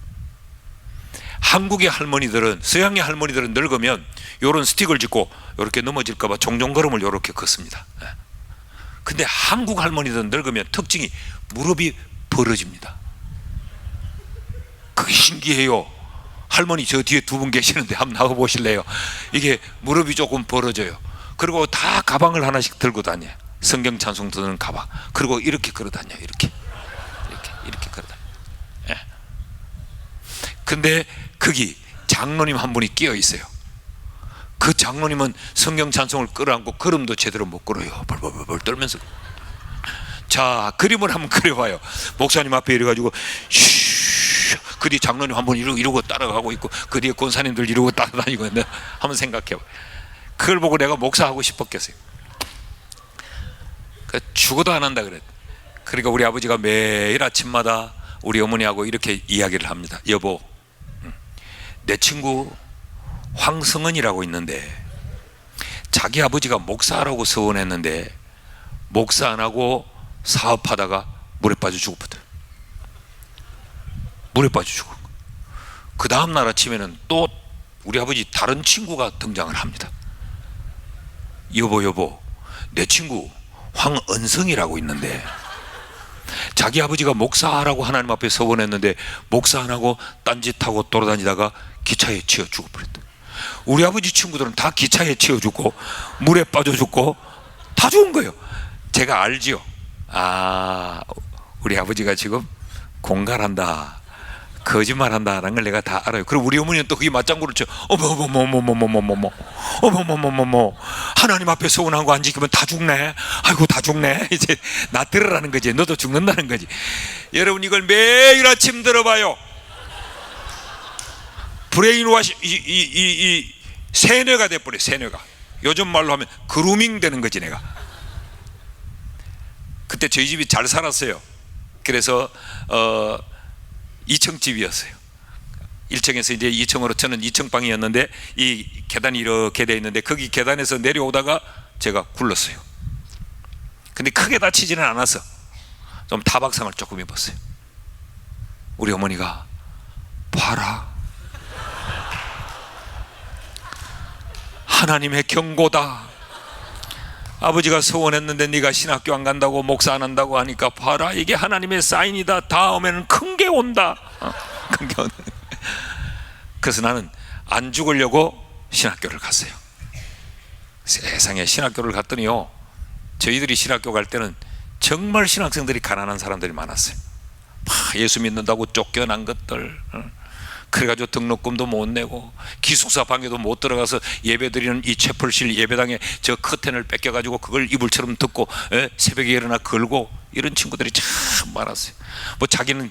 한국의 할머니들은, 서양의 할머니들은 늙으면 요런 스틱을 짚고 이렇게 넘어질까봐 종종걸음을 이렇게 걷습니다. 근데 한국 할머니들은 늙으면 특징이 무릎이 벌어집니다. 그게 신기해요. 할머니 저 뒤에 두 분 계시는데 한번 나가 보실래요? 이게 무릎이 조금 벌어져요. 그리고 다 가방을 하나씩 들고 다녀요. 성경 찬송 듣는 가방. 그리고 이렇게 걸어 다녀요. 이렇게 걸어 다녀요. 근데 거기 장로님 한 분이 끼어 있어요. 그 장로님은 성경 찬송을 끌어안고 걸음도 제대로 못 걸어요. 벌벌벌 떨면서. 자, 그림을 한번 그려봐요. 목사님 앞에 이래가지고 그 뒤에 장로님 한 분 이러고 따라가고 있고 그 뒤에 권사님들 이러고 따라다니고 있는데 한번 생각해봐요. 그걸 보고 내가 목사하고 싶었겠어요. 죽어도 안 한다 그랬. 그러니까 우리 아버지가 매일 아침마다 우리 어머니하고 이렇게 이야기를 합니다. 여보, 내 친구 황성은이라고 있는데 자기 아버지가 목사라고 서원했는데 목사 안 하고 사업하다가 물에 빠져 죽었거든. 물에 빠져 죽어. 그 다음날 아침에는 또 우리 아버지 다른 친구가 등장을 합니다. 여보, 내 친구 황은성이라고 있는데 자기 아버지가 목사라고 하나님 앞에 서원했는데 목사 안 하고 딴짓하고 돌아다니다가 기차에 치여 죽어버렸다. 우리 아버지 친구들은 다 기차에 치여 죽고 물에 빠져 죽고 다 죽은 거예요. 제가 알지요. 우리 아버지가 지금 공갈한다, 거짓말한다라는 걸 내가 다 알아요. 그리고 우리 어머니는 또 그게 맞장구를 쳐. 어머머머머머머머머머, 하나님 앞에 서운한 거 안 지키면 다 죽네. 아이고 다 죽네. 이제 나 들으라는 거지. 너도 죽는다는 거지. 여러분 이걸 매일 아침 들어봐요. 브레인워시, 이 세뇌가 돼버려. 세뇌가. 요즘 말로 하면 그루밍 되는 거지. 내가 그때 저희 집이 잘 살았어요. 그래서 2층 집이었어요. 1층에서 이제 2층으로, 저는 2층 방이었는데 이 계단이 이렇게 돼 있는데 거기 계단에서 내려오다가 제가 굴렀어요. 근데 크게 다치지는 않았어. 좀 타박상을 조금 입었어요. 우리 어머니가 봐라, 하나님의 경고다. 아버지가 소원했는데 네가 신학교 안 간다고 목사 안 한다고 하니까 봐라, 이게 하나님의 사인이다. 다음에는 큰 게 온다. 큰 게 온다. 그래서 나는 안 죽으려고 신학교를 갔어요. 세상에, 신학교를 갔더니요, 저희들이 신학교 갈 때는 정말 신학생들이 가난한 사람들이 많았어요. 예수 믿는다고 쫓겨난 것들, 그래가지고 등록금도 못 내고 기숙사 방에도 못 들어가서 예배드리는 이 채플실 예배당에 저 커튼을 뺏겨가지고 그걸 이불처럼 덮고 새벽에 일어나 걸고, 이런 친구들이 참 많았어요. 뭐 자기는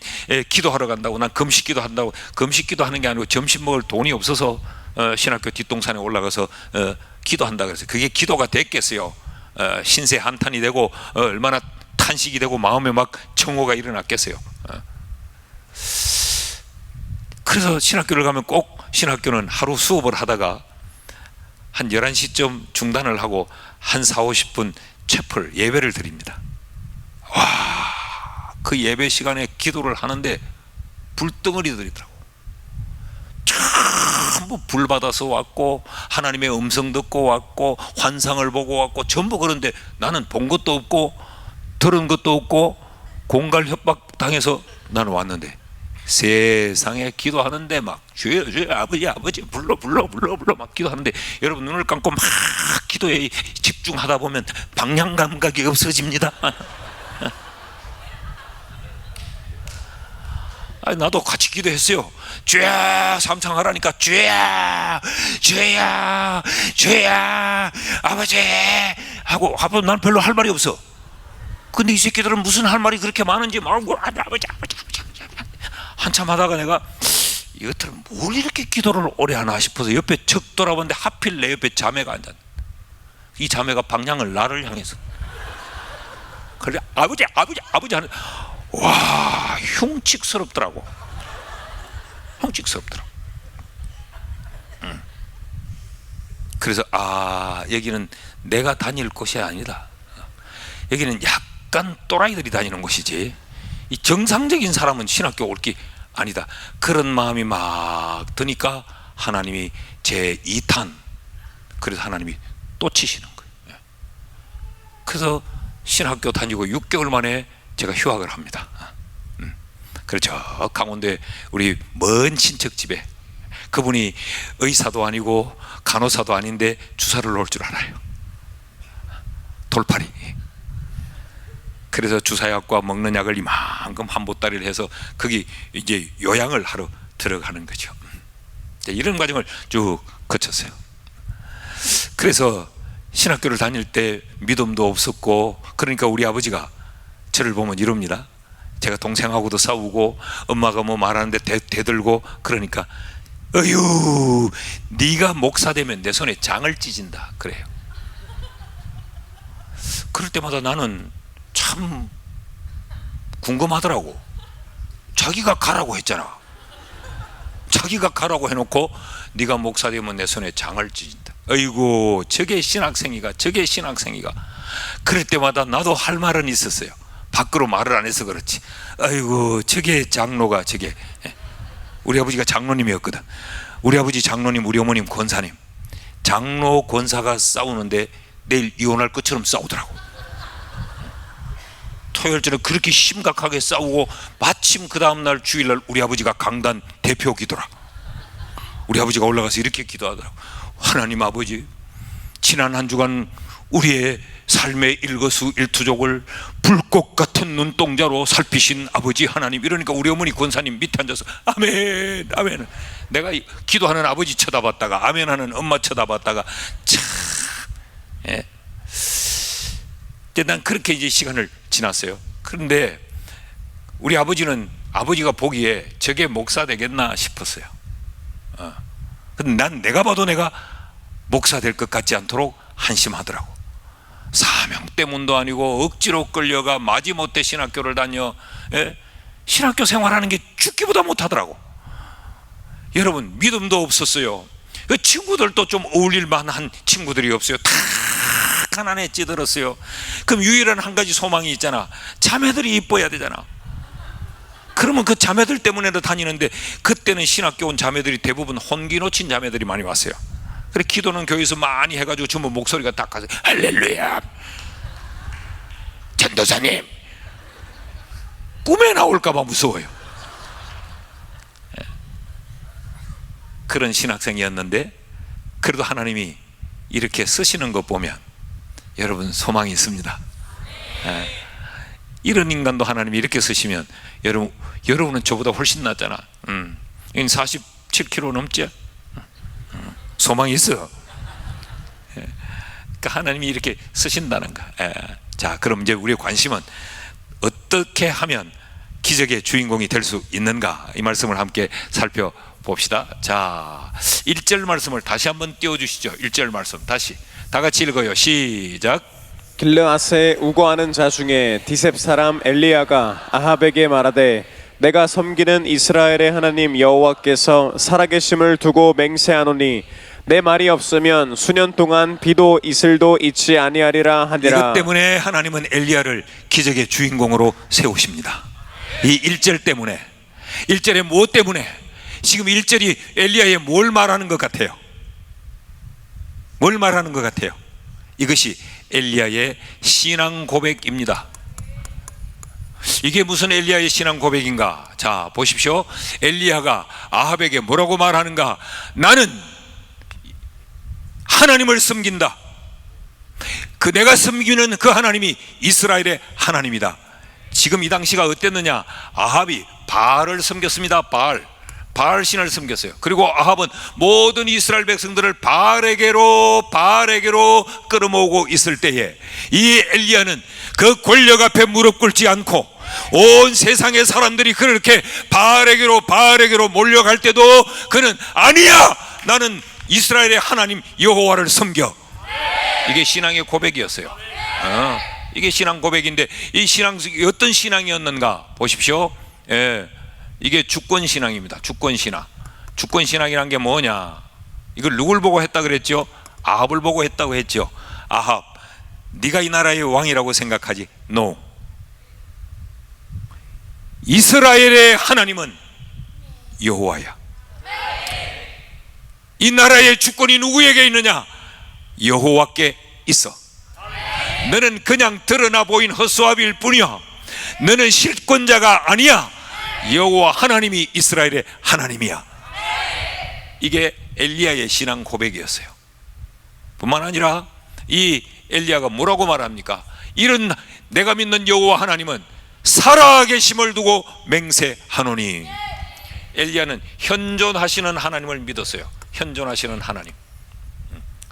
기도하러 간다고, 난 금식기도 한다고. 금식기도 하는 게 아니고 점심 먹을 돈이 없어서 신학교 뒷동산에 올라가서 기도한다 그랬어요. 그게 기도가 됐겠어요? 신세 한탄이 되고 얼마나 탄식이 되고 마음에 막 청호가 일어났겠어요? 그래서 신학교를 가면 꼭, 신학교는 하루 수업을 하다가 한 11시쯤 중단을 하고 한 40-50분 채플 예배를 드립니다. 와, 그 예배 시간에 기도를 하는데 불덩어리들이더라고. 전부 불 받아서 왔고 하나님의 음성 듣고 왔고 환상을 보고 왔고 전부. 그런데 나는 본 것도 없고 들은 것도 없고 공갈 협박 당해서 나는 왔는데, 세상에 기도하는데 막 주여 아버지 불러 막 기도하는데, 여러분 눈을 감고 막 기도에 집중하다 보면 방향 감각이 없어집니다. 나도 같이 기도했어요. 주야 삼창하라니까 주야 아버지 하고 난 별로 할 말이 없어. 근데 이 새끼들은 무슨 할 말이 그렇게 많은지 말고 아버지 한참 하다가 내가 이것들은 뭘 이렇게 기도를 오래 하나 싶어서 옆에 척 돌아봤는데 하필 내 옆에 자매가 앉았. 이 자매가 방향을 나를 향해서. 그래 아버지 하는. 와, 흉측스럽더라고. 흉측스럽더라고. 그래서 여기는 내가 다닐 곳이 아니다. 여기는 약간 또라이들이 다니는 곳이지, 이 정상적인 사람은 신학교 올 게 아니다. 그런 마음이 막 드니까 하나님이 제 2탄, 그래서 하나님이 또 치시는 거예요. 그래서 신학교 다니고 6개월 만에 제가 휴학을 합니다. 그렇죠. 강원도에 우리 먼 친척 집에, 그분이 의사도 아니고 간호사도 아닌데 주사를 놓을 줄 알아요. 돌팔이. 그래서 주사약과 먹는 약을 이만큼 한 보따리를 해서 거기 이제 요양을 하러 들어가는 거죠. 이런 과정을 쭉 거쳤어요. 그래서 신학교를 다닐 때 믿음도 없었고, 그러니까 우리 아버지가 저를 보면 이럽니다. 제가 동생하고도 싸우고 엄마가 뭐 말하는데 대들고 그러니까, 어휴 네가 목사 되면 내 손에 장을 찢은다 그래요. 그럴 때마다 나는 참 궁금하더라고. 자기가 가라고 했잖아. 자기가 가라고 해놓고 네가 목사 되면 내 손에 장을 찢는다. 어이구 저게 신학생이가. 그럴 때마다 나도 할 말은 있었어요. 밖으로 말을 안 해서 그렇지. 아이고 저게 장로가 저게 우리 아버지가 장로님이었거든. 우리 아버지 장로님, 우리 어머님 권사님. 장로 권사가 싸우는데 내일 이혼할 것처럼 싸우더라고. 토요일절에 그렇게 심각하게 싸우고 마침 그 다음날 주일날 우리 아버지가 강단 대표 기도라. 우리 아버지가 올라가서 이렇게 기도하더라고. 하나님 아버지, 지난 한 주간 우리의 삶의 일거수일투족을 불꽃 같은 눈동자로 살피신 아버지 하나님. 이러니까 우리 어머니 권사님 밑에 앉아서 아멘 아멘. 내가 기도하는 아버지 쳐다봤다가 아멘하는 엄마 쳐다봤다가 참, 예. 난 그렇게 이제 시간을 지났어요. 그런데 우리 아버지는, 아버지가 보기에 저게 목사 되겠나 싶었어요. 근데 난 내가 봐도 내가 목사 될 것 같지 않도록 한심하더라고. 사명 때문도 아니고 억지로 끌려가 마지못해 신학교를 다녀. 예? 신학교 생활하는 게 죽기보다 못하더라고. 여러분, 믿음도 없었어요. 그 친구들도 좀 어울릴 만한 친구들이 없어요. 다 가난에 찌들었어요. 그럼 유일한 한 가지 소망이 있잖아. 자매들이 이뻐야 되잖아. 그러면 그 자매들 때문에도 다니는데, 그때는 신학교 온 자매들이 대부분 혼기 놓친 자매들이 많이 왔어요. 그래 기도는 교회에서 많이 해가지고 전부 목소리가 딱 가서 할렐루야 전도사님, 꿈에 나올까봐 무서워요. 그런 신학생이었는데 그래도 하나님이 이렇게 쓰시는 것 보면 여러분 소망이 있습니다. 이런 인간도 하나님이 이렇게 쓰시면 여러분은 저보다 훨씬 낫잖아. 47kg 넘지? 소망이 있어. 그러니까 하나님이 이렇게 쓰신다는 거. 자, 그럼 이제 우리의 관심은 어떻게 하면 기적의 주인공이 될 수 있는가, 이 말씀을 함께 살펴봅시다. 자, 1절 말씀을 다시 한번 띄워주시죠. 1절 말씀 다시 다 같이 읽어요. 시작.
길르앗에 우거하는 자 중에 디셉 사람 엘리야가 아합에게 말하되 내가 섬기는 이스라엘의 하나님 여호와께서 살아계심을 두고 맹세하노니 내 말이 없으면 수년 동안 비도 이슬도 있지 아니하리라 하니라.
이것 때문에 하나님은 엘리야를 기적의 주인공으로 세우십니다. 이 1절 때문에. 1절에 무엇 때문에? 지금 1절이 엘리야에 뭘 말하는 것 같아요? 뭘 말하는 것 같아요? 이것이 엘리야의 신앙 고백입니다. 이게 무슨 엘리야의 신앙 고백인가? 자, 보십시오. 엘리야가 아합에게 뭐라고 말하는가? 나는 하나님을 섬긴다. 그 내가 섬기는 그 하나님이 이스라엘의 하나님이다. 지금 이 당시가 어땠느냐? 아합이 바알을 섬겼습니다. 바알 신을 섬겼어요. 그리고 아합은 모든 이스라엘 백성들을 바알에게로 끌어모으고 있을 때에 이 엘리야는 그 권력 앞에 무릎 꿇지 않고 온 세상의 사람들이 그렇게 바알에게로 몰려갈 때도 그는 아니야, 나는 이스라엘의 하나님 여호와를 섬겨. 이게 신앙의 고백이었어요. 이게 신앙 고백인데, 이 신앙 어떤 신앙이었는가 보십시오. 이게 주권 신앙입니다. 주권 신앙. 주권 신앙이란 게 뭐냐? 이걸 누굴 보고 했다 그랬죠? 아합을 보고 했다고 했죠. 아합, 네가 이 나라의 왕이라고 생각하지? No. 이스라엘의 하나님은 여호와야. 이 나라의 주권이 누구에게 있느냐? 여호와께 있어. 너는 그냥 드러나 보인 허수아비일 뿐이야. 너는 실권자가 아니야. 여호와 하나님이 이스라엘의 하나님이야. 이게 엘리야의 신앙 고백이었어요. 뿐만 아니라 이 엘리야가 뭐라고 말합니까? 이런 내가 믿는 여호와 하나님은 살아계심을 두고 맹세하노니. 엘리야는 현존하시는 하나님을 믿었어요. 현존하시는 하나님.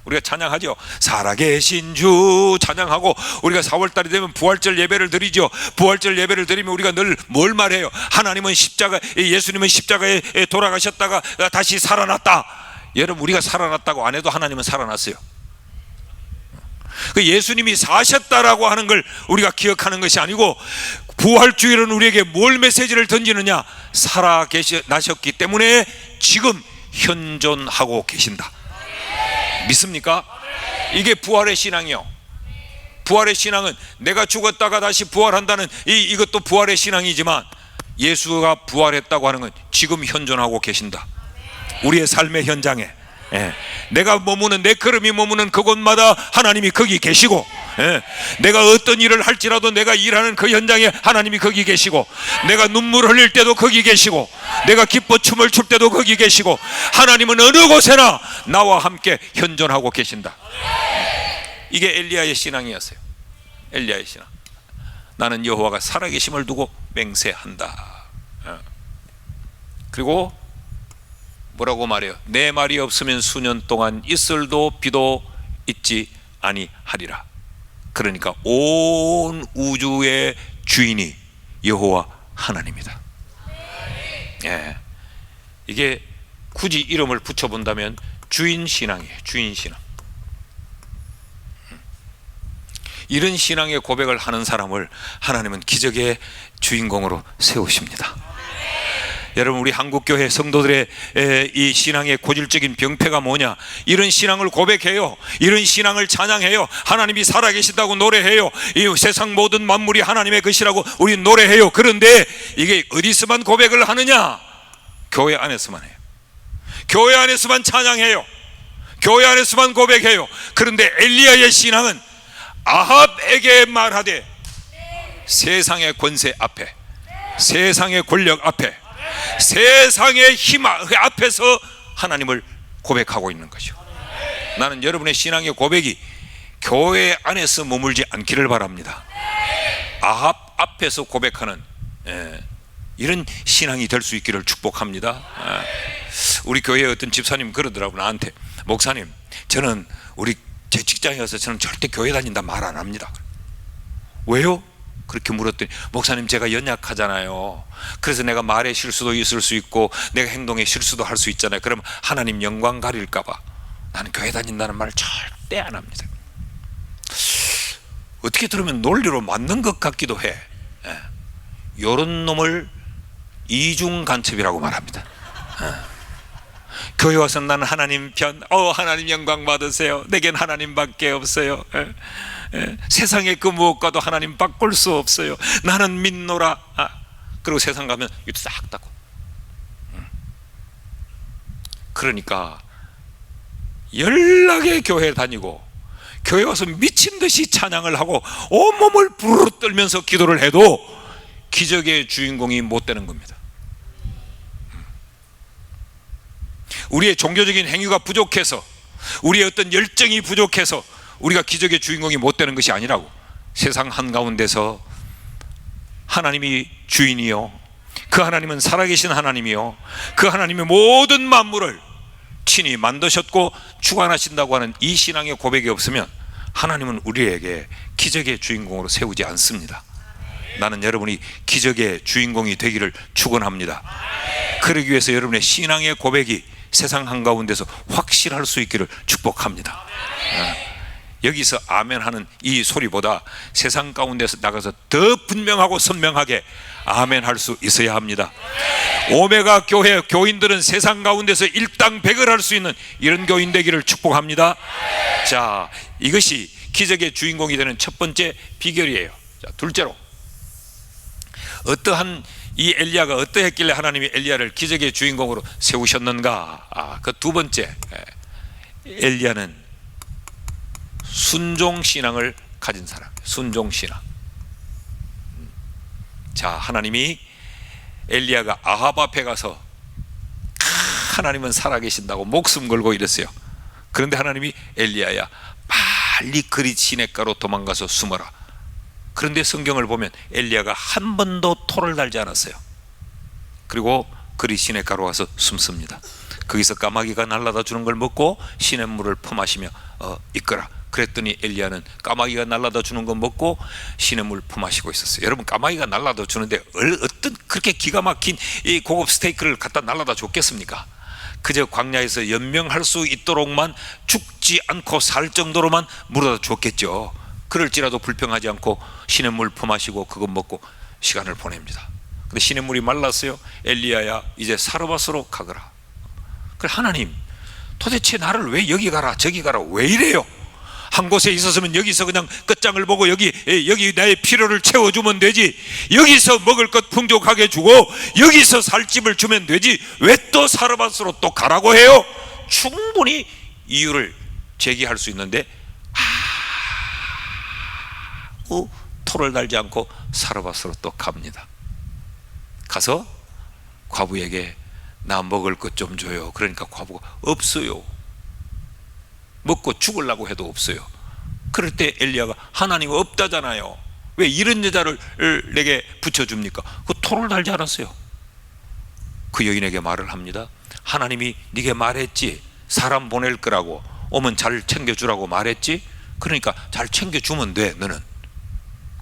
우리가 찬양하죠. 살아계신 주 찬양하고, 우리가 4월달이 되면 부활절 예배를 드리죠. 부활절 예배를 드리면 우리가 늘 뭘 말해요? 하나님은 예수님은 십자가에 돌아가셨다가 다시 살아났다. 여러분, 우리가 살아났다고 안 해도 하나님은 살아났어요. 그 예수님이 사셨다라고 하는 걸 우리가 기억하는 것이 아니고, 부활주일은 우리에게 뭘 메시지를 던지느냐? 살아나셨기 때문에 지금 현존하고 계신다. 믿습니까? 이게 부활의 신앙이요. 부활의 신앙은 내가 죽었다가 다시 부활한다는 이것도 부활의 신앙이지만, 예수가 부활했다고 하는 건 지금 현존하고 계신다. 우리의 삶의 현장에, 내가 머무는, 내 걸음이 머무는 그곳마다 하나님이 거기 계시고, 내가 어떤 일을 할지라도 내가 일하는 그 현장에 하나님이 거기 계시고, 내가 눈물 흘릴 때도 거기 계시고, 내가 기뻐 춤을 출 때도 거기 계시고, 하나님은 어느 곳에나 나와 함께 현존하고 계신다. 이게 엘리야의 신앙이었어요. 엘리야의 신앙. 나는 여호와가 살아계심을 두고 맹세한다. 그리고 뭐라고 말해요? 내 말이 없으면 수년 동안 이슬도 비도 있지 아니하리라. 그러니까 온 우주의 주인이 여호와 하나님이다. 이게 굳이 이름을 붙여본다면 주인 신앙이에요. 주인 신앙. 이런 신앙의 고백을 하는 사람을 하나님은 기적의 주인공으로 세우십니다. 여러분, 우리 한국교회 성도들의 이 신앙의 고질적인 병폐가 뭐냐? 이런 신앙을 고백해요. 이런 신앙을 찬양해요. 하나님이 살아계신다고 노래해요. 이 세상 모든 만물이 하나님의 것이라고 우리 노래해요. 그런데 이게 어디서만 고백을 하느냐? 교회 안에서만 해요. 교회 안에서만 찬양해요. 교회 안에서만 고백해요. 그런데 엘리야의 신앙은 아합에게 말하되 세상의 권세 앞에, 세상의 권력 앞에, 세상의 힘 앞에서 하나님을 고백하고 있는 거죠. 나는 여러분의 신앙의 고백이 교회 안에서 머물지 않기를 바랍니다. 아합 앞에서 고백하는 이런 신앙이 될 수 있기를 축복합니다. 우리 교회의 어떤 집사님 그러더라고요. 나한테, 목사님, 저는 제 직장에서 저는 절대 교회 다닌다 말 안 합니다. 왜요? 그렇게 물었더니, 목사님, 제가 연약하잖아요. 그래서 내가 말에 실수도 있을 수 있고 내가 행동에 실수도 할 수 있잖아요. 그럼 하나님 영광 가릴까 봐 나는 교회 다닌다는 말을 절대 안 합니다. 어떻게 들으면 논리로 맞는 것 같기도 해. 요런 놈을 이중간첩이라고 말합니다. 교회 와서 나는 하나님 편, 하나님 영광 받으세요. 내겐 하나님밖에 없어요. 세상의 그 무엇과도 하나님 바꿀 수 없어요. 나는 믿노라. 그리고 세상 가면 이거 싹 닫고. 그러니까 연락에 교회 다니고 교회 와서 미친 듯이 찬양을 하고 온몸을 부르르 떨면서 기도를 해도 기적의 주인공이 못 되는 겁니다. 우리의 종교적인 행위가 부족해서, 우리의 어떤 열정이 부족해서 우리가 기적의 주인공이 못 되는 것이 아니라고. 세상 한가운데서 하나님이 주인이요, 그 하나님은 살아계신 하나님이요, 그 하나님의 모든 만물을 친히 만드셨고 주관하신다고 하는 이 신앙의 고백이 없으면 하나님은 우리에게 기적의 주인공으로 세우지 않습니다. 나는 여러분이 기적의 주인공이 되기를 축원합니다. 그러기 위해서 여러분의 신앙의 고백이 세상 한가운데서 확실할 수 있기를 축복합니다. 여기서 아멘 하는 이 소리보다 세상 가운데서 나가서 더 분명하고 선명하게 아멘 할 수 있어야 합니다. 오메가 교회 교인들은 세상 가운데서 일당백을 할 수 있는 이런 교인 되기를 축복합니다. 자, 이것이 기적의 주인공이 되는 첫 번째 비결이에요. 자, 둘째로, 어떠한 이 엘리야가 어떠했길래 하나님이 엘리야를 기적의 주인공으로 세우셨는가? 그 두 번째, 엘리야는 순종신앙을 가진 사람. 순종신앙. 자, 하나님이 엘리야가 아합 앞에 가서 하나님은 살아계신다고 목숨 걸고 이랬어요. 그런데 하나님이, 엘리야야, 빨리 그리 시냇가로 도망가서 숨어라. 그런데 성경을 보면 엘리야가 한 번도 토를 달지 않았어요. 그리고 그리 시냇가로 와서 숨습니다. 거기서 까마귀가 날아다 주는 걸 먹고 시냇물을 퍼마시며 있거라. 그랬더니 엘리야는 까마귀가 날아다 주는 거 먹고 시냇물 퍼마시고 있었어요. 여러분, 까마귀가 날아다 주는데 어떤 그렇게 기가 막힌 이 고급 스테이크를 갖다 날아다 줬겠습니까? 그저 광야에서 연명할 수 있도록만, 죽지 않고 살 정도로만 물어다 줬겠죠. 그럴지라도 불평하지 않고 시냇물 퍼마시고 그것 먹고 시간을 보냅니다. 근데 시냇물이 말랐어요. 엘리야야, 이제 사르밧으로 가거라. 그래, 하나님, 도대체 나를 왜 여기 가라 저기 가라 왜 이래요? 한 곳에 있었으면 여기서 그냥 끝장을 보고 여기 나의 필요를 채워주면 되지, 여기서 먹을 것 풍족하게 주고 여기서 살 집을 주면 되지 왜 또 사르밧으로 또 가라고 해요? 충분히 이유를 제기할 수 있는데 토를 달지 않고 사르밧으로 또 갑니다. 가서 과부에게 나 먹을 것 좀 줘요. 그러니까 과부가 없어요. 먹고 죽으려고 해도 없어요. 그럴 때 엘리야가 하나님 없다잖아요. 왜 이런 여자를 내게 붙여줍니까? 그 토를 달지 않았어요. 그 여인에게 말을 합니다. 하나님이 네게 말했지, 사람 보낼 거라고, 오면 잘 챙겨주라고 말했지. 그러니까 잘 챙겨주면 돼. 너는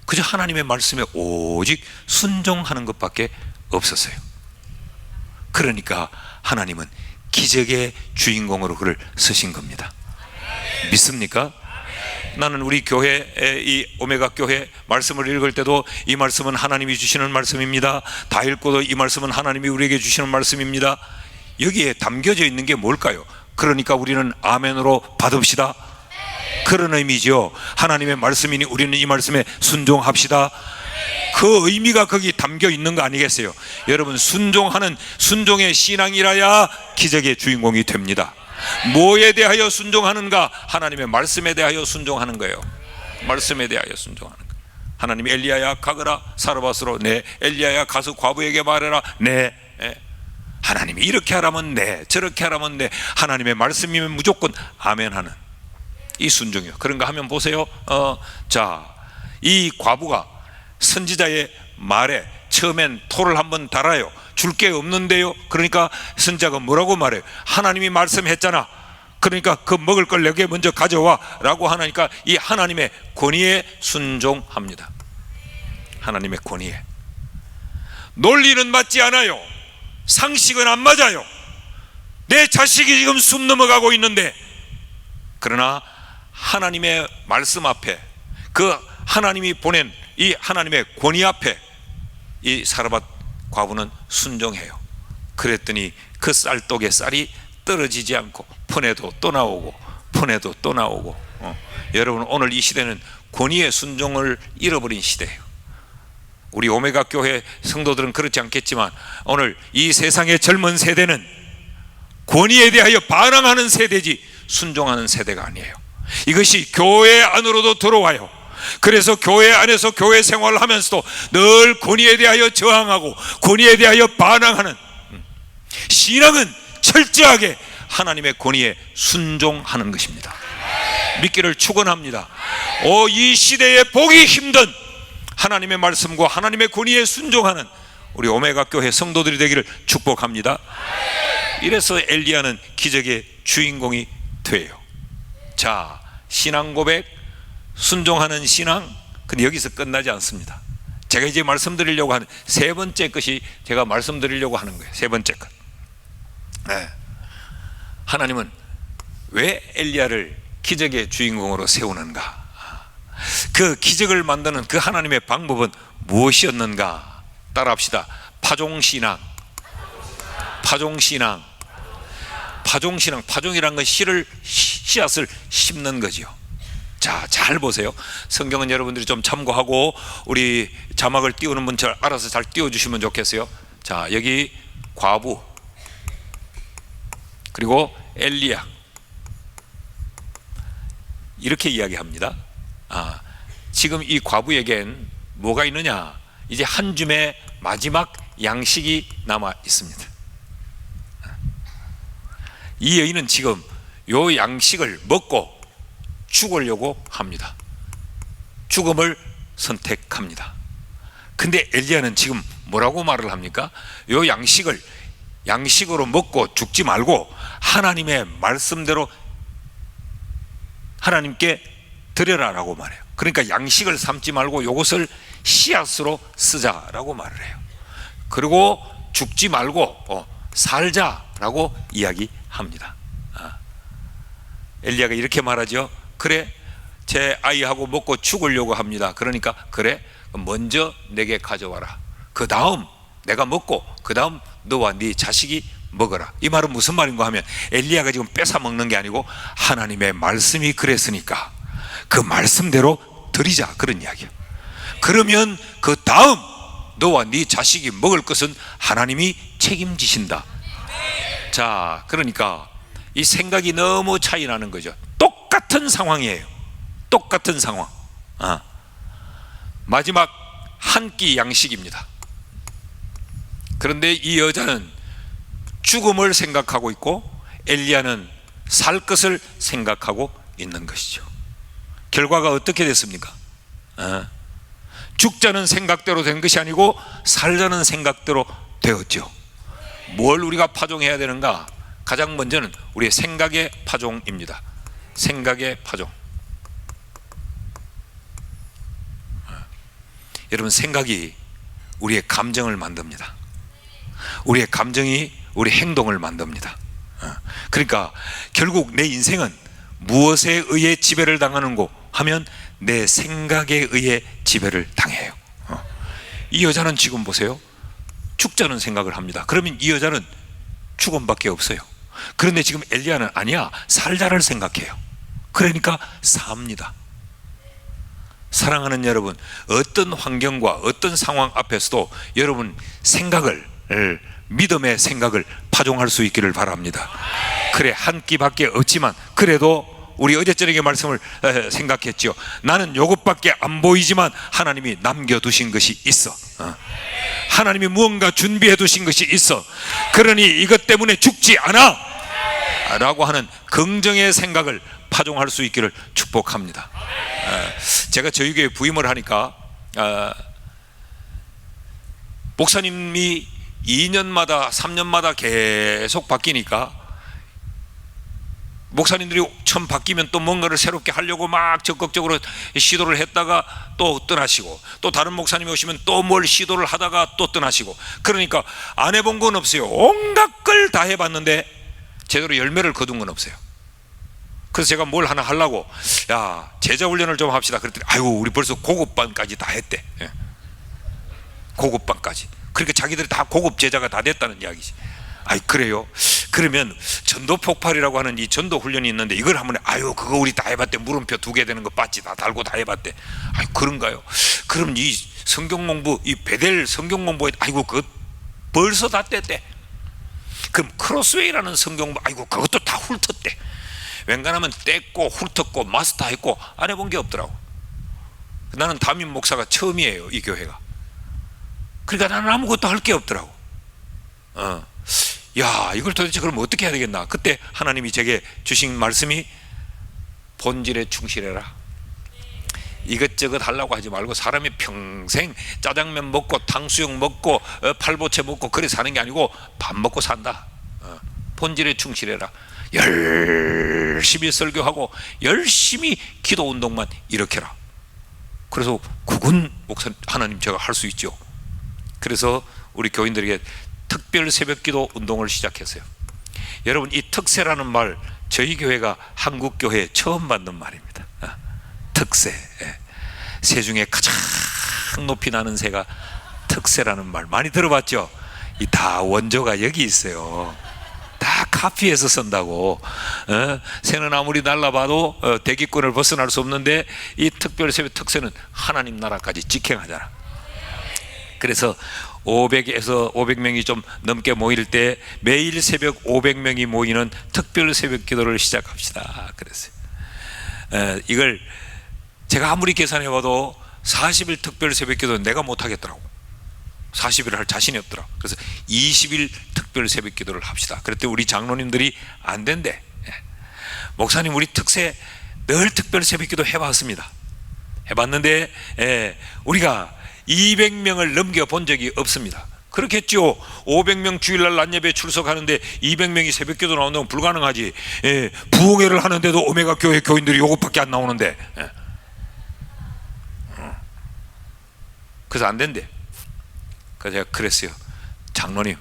그저 하나님의 말씀에 오직 순종하는 것밖에 없었어요. 그러니까 하나님은 기적의 주인공으로 그를 쓰신 겁니다. 믿습니까? 나는 우리 교회, 이 오메가 교회 말씀을 읽을 때도 이 말씀은 하나님이 주시는 말씀입니다. 다 읽고도 이 말씀은 하나님이 우리에게 주시는 말씀입니다. 여기에 담겨져 있는 게 뭘까요? 그러니까 우리는 아멘으로 받읍시다, 그런 의미죠. 하나님의 말씀이니 우리는 이 말씀에 순종합시다. 그 의미가 거기 담겨 있는 거 아니겠어요? 여러분, 순종의 신앙이라야 기적의 주인공이 됩니다. 뭐에 대하여 순종하는가? 하나님의 말씀에 대하여 순종하는 거예요. 말씀에 대하여 순종하는 거예요. 하나님이 엘리야야 가거라, 사르밧으로. 네. 엘리야야 가서 과부에게 말해라. 네. 하나님이 이렇게 하라면 네, 저렇게 하라면 네. 하나님의 말씀이면 무조건 아멘하는 이 순종이요. 그런가 하면 보세요. 자, 이 과부가 선지자의 말에 처음엔 토를 한번 달아요. 줄 게 없는데요. 그러니까 선지자가 뭐라고 말해요? 하나님이 말씀했잖아. 그러니까 그 먹을 걸 내게 먼저 가져와 라고 하니까 이 하나님의 권위에 순종합니다. 하나님의 권위에. 논리는 맞지 않아요. 상식은 안 맞아요. 내 자식이 지금 숨 넘어가고 있는데, 그러나 하나님의 말씀 앞에, 그 하나님이 보낸 이 하나님의 권위 앞에 이 사르밧 과부는 순종해요. 그랬더니 그 쌀독에 쌀이 떨어지지 않고 폰에도 또 나오고 폰에도 또 나오고. 여러분, 오늘 이 시대는 권위의 순종을 잃어버린 시대예요. 우리 오메가 교회 성도들은 그렇지 않겠지만 오늘 이 세상의 젊은 세대는 권위에 대하여 반항하는 세대지 순종하는 세대가 아니에요. 이것이 교회 안으로도 들어와요. 그래서 교회 안에서 교회 생활을 하면서도 늘 권위에 대하여 저항하고 권위에 대하여 반항하는, 신앙은 철저하게 하나님의 권위에 순종하는 것입니다. 믿기를 축원합니다. 이 시대에 보기 힘든 하나님의 말씀과 하나님의 권위에 순종하는 우리 오메가 교회 성도들이 되기를 축복합니다. 이래서 엘리야는 기적의 주인공이 돼요. 자, 신앙 고백, 순종하는 신앙. 근데 여기서 끝나지 않습니다. 제가 이제 말씀드리려고 하는 세 번째 것이 제가 말씀드리려고 하는 거예요. 세 번째 것. 네. 하나님은 왜 엘리야를 기적의 주인공으로 세우는가? 그 기적을 만드는 그 하나님의 방법은 무엇이었는가? 따라합시다. 파종신앙. 파종신앙. 파종신앙. 파종이란 건 씨앗을 심는 거죠. 자, 잘 보세요. 성경은 여러분들이 좀 참고하고 우리 자막을 띄우는 분 알아서 잘 띄워주시면 좋겠어요. 자, 여기 과부, 그리고 엘리야, 이렇게 이야기합니다. 지금 이 과부에겐 뭐가 있느냐? 이제 한 줌의 마지막 양식이 남아 있습니다. 이 여인은 지금 요 양식을 먹고 죽으려고 합니다. 죽음을 선택합니다. 근데 엘리야는 지금 뭐라고 말을 합니까? 요 양식으로 먹고 죽지 말고 하나님의 말씀대로 하나님께 드려라라고 말해요. 그러니까 양식을 삼지 말고 요것을 씨앗으로 쓰자라고 말을 해요. 그리고 죽지 말고 살자라고 이야기합니다. 엘리야가 이렇게 말하죠. 그래, 제 아이하고 먹고 죽으려고 합니다. 그러니까 그래, 먼저 내게 가져와라. 그 다음 내가 먹고 그 다음 너와 네 자식이 먹어라. 이 말은 무슨 말인가 하면 엘리야가 지금 뺏어 먹는 게 아니고 하나님의 말씀이 그랬으니까 그 말씀대로 드리자, 그런 이야기야. 그러면 그 다음 너와 네 자식이 먹을 것은 하나님이 책임지신다. 자, 그러니까 이 생각이 너무 차이 나는 거죠. 똑같은 상황이에요. 똑같은 상황. 마지막 한 끼 양식입니다. 그런데 이 여자는 죽음을 생각하고 있고 엘리야는 살 것을 생각하고 있는 것이죠. 결과가 어떻게 됐습니까? 죽자는 생각대로 된 것이 아니고 살자는 생각대로 되었죠. 뭘 우리가 파종해야 되는가? 가장 먼저는 우리의 생각의 파종입니다. 생각의 파종. 여러분, 생각이 우리의 감정을 만듭니다. 우리의 감정이 우리 행동을 만듭니다. 그러니까 결국 내 인생은 무엇에 의해 지배를 당하는고 하면 내 생각에 의해 지배를 당해요. 이 여자는 지금 보세요. 죽자는 생각을 합니다. 그러면 이 여자는 죽음밖에 없어요. 그런데 지금 엘리야는 아니야, 살자를 생각해요. 그러니까 삽니다. 사랑하는 여러분, 어떤 환경과 어떤 상황 앞에서도 여러분 생각을, 믿음의 생각을 파종할 수 있기를 바랍니다. 그래, 한 끼밖에 없지만 그래도 우리 어제 저녁에 말씀을 생각했죠. 나는 요것밖에 안 보이지만 하나님이 남겨두신 것이 있어. 하나님이 무언가 준비해 두신 것이 있어. 그러니 이것 때문에 죽지 않아 라고 하는 긍정의 생각을 파종할 수 있기를 축복합니다. 제가 저희 교회 부임을 하니까 목사님이 2년마다 3년마다 계속 바뀌니까 목사님들이 처음 바뀌면 또 뭔가를 새롭게 하려고 막 적극적으로 시도를 했다가 또 떠나시고, 또 다른 목사님이 오시면 또 뭘 시도를 하다가 또 떠나시고, 그러니까 안 해본 건 없어요. 온갖 걸 다 해봤는데 제대로 열매를 거둔 건 없어요. 그래서 제가 뭘 하나 하려고, 야, 제자 훈련을 좀 합시다 그랬더니 아이고, 우리 벌써 고급반까지 다 했대. 고급반까지. 그러니까 자기들이 다 고급 제자가 다 됐다는 이야기지. 아이, 그래요? 그러면 전도 폭발이라고 하는 이 전도 훈련이 있는데 이걸 하면, 아유, 그거 우리 다 해봤대. 물음표 2개 되는 거 빠지 다 달고 다 해봤대. 아이, 그런가요? 그럼 이 성경 공부, 이 베델 성경 공부에, 아이고, 그거 벌써 다 뗐대. 그럼 크로스웨이라는 성경 공부, 아이고, 그것도 다 훑었대. 웬간하면 뗐고 훑었고 마스터했고 안 해본 게 없더라고. 나는 담임 목사가 처음이에요, 이 교회가. 그러니까 나는 아무것도 할 게 없더라고. 야, 이걸 도대체 그럼 어떻게 해야 되겠나? 그때 하나님이 제게 주신 말씀이 본질에 충실해라. 이것저것 하려고 하지 말고 사람이 평생 짜장면 먹고 탕수육 먹고 팔보채 먹고 그래 사는 게 아니고 밥 먹고 산다. 본질에 충실해라. 열심히 설교하고 열심히 기도 운동만 일으켜라. 그래서 그건 목사 하나님 제가 할 수 있죠. 그래서 우리 교인들에게 특별 새벽기도 운동을 시작했어요. 여러분, 이 특세라는 말 저희 교회가 한국 교회에 처음 받는 말입니다. 특세. 새 중에 가장 높이 나는 새가 특세라는 말 많이 들어봤죠? 이 다 원조가 여기 있어요. 다 카피해서 쓴다고. 새는 아무리 날라봐도 대기권을 벗어날 수 없는데 이 특별 새벽 특세는 하나님 나라까지 직행하잖아. 그래서 500에서 500명이 좀 넘게 모일 때 매일 새벽 500명이 모이는 특별 새벽 기도를 시작합시다 그랬어요. 이걸 제가 아무리 계산해봐도 40일 특별 새벽 기도는 내가 못하겠더라고. 40일 할 자신이 없더라. 그래서 20일 특별 새벽 기도를 합시다. 그랬더니 우리 장로님들이 안 된대. 목사님, 우리 특세 늘 특별 새벽 기도 해봤습니다. 해봤는데 우리가 200명을 넘겨본 적이 없습니다. 그렇겠죠. 500명 주일날 낮예배 출석하는데 200명이 새벽기도 나오는 건 불가능하지. 부흥회를 하는데도 오메가 교회 교인들이 요것밖에 안 나오는데. 그래서 안 된대. 그래서 제가 그랬어요. 장로님,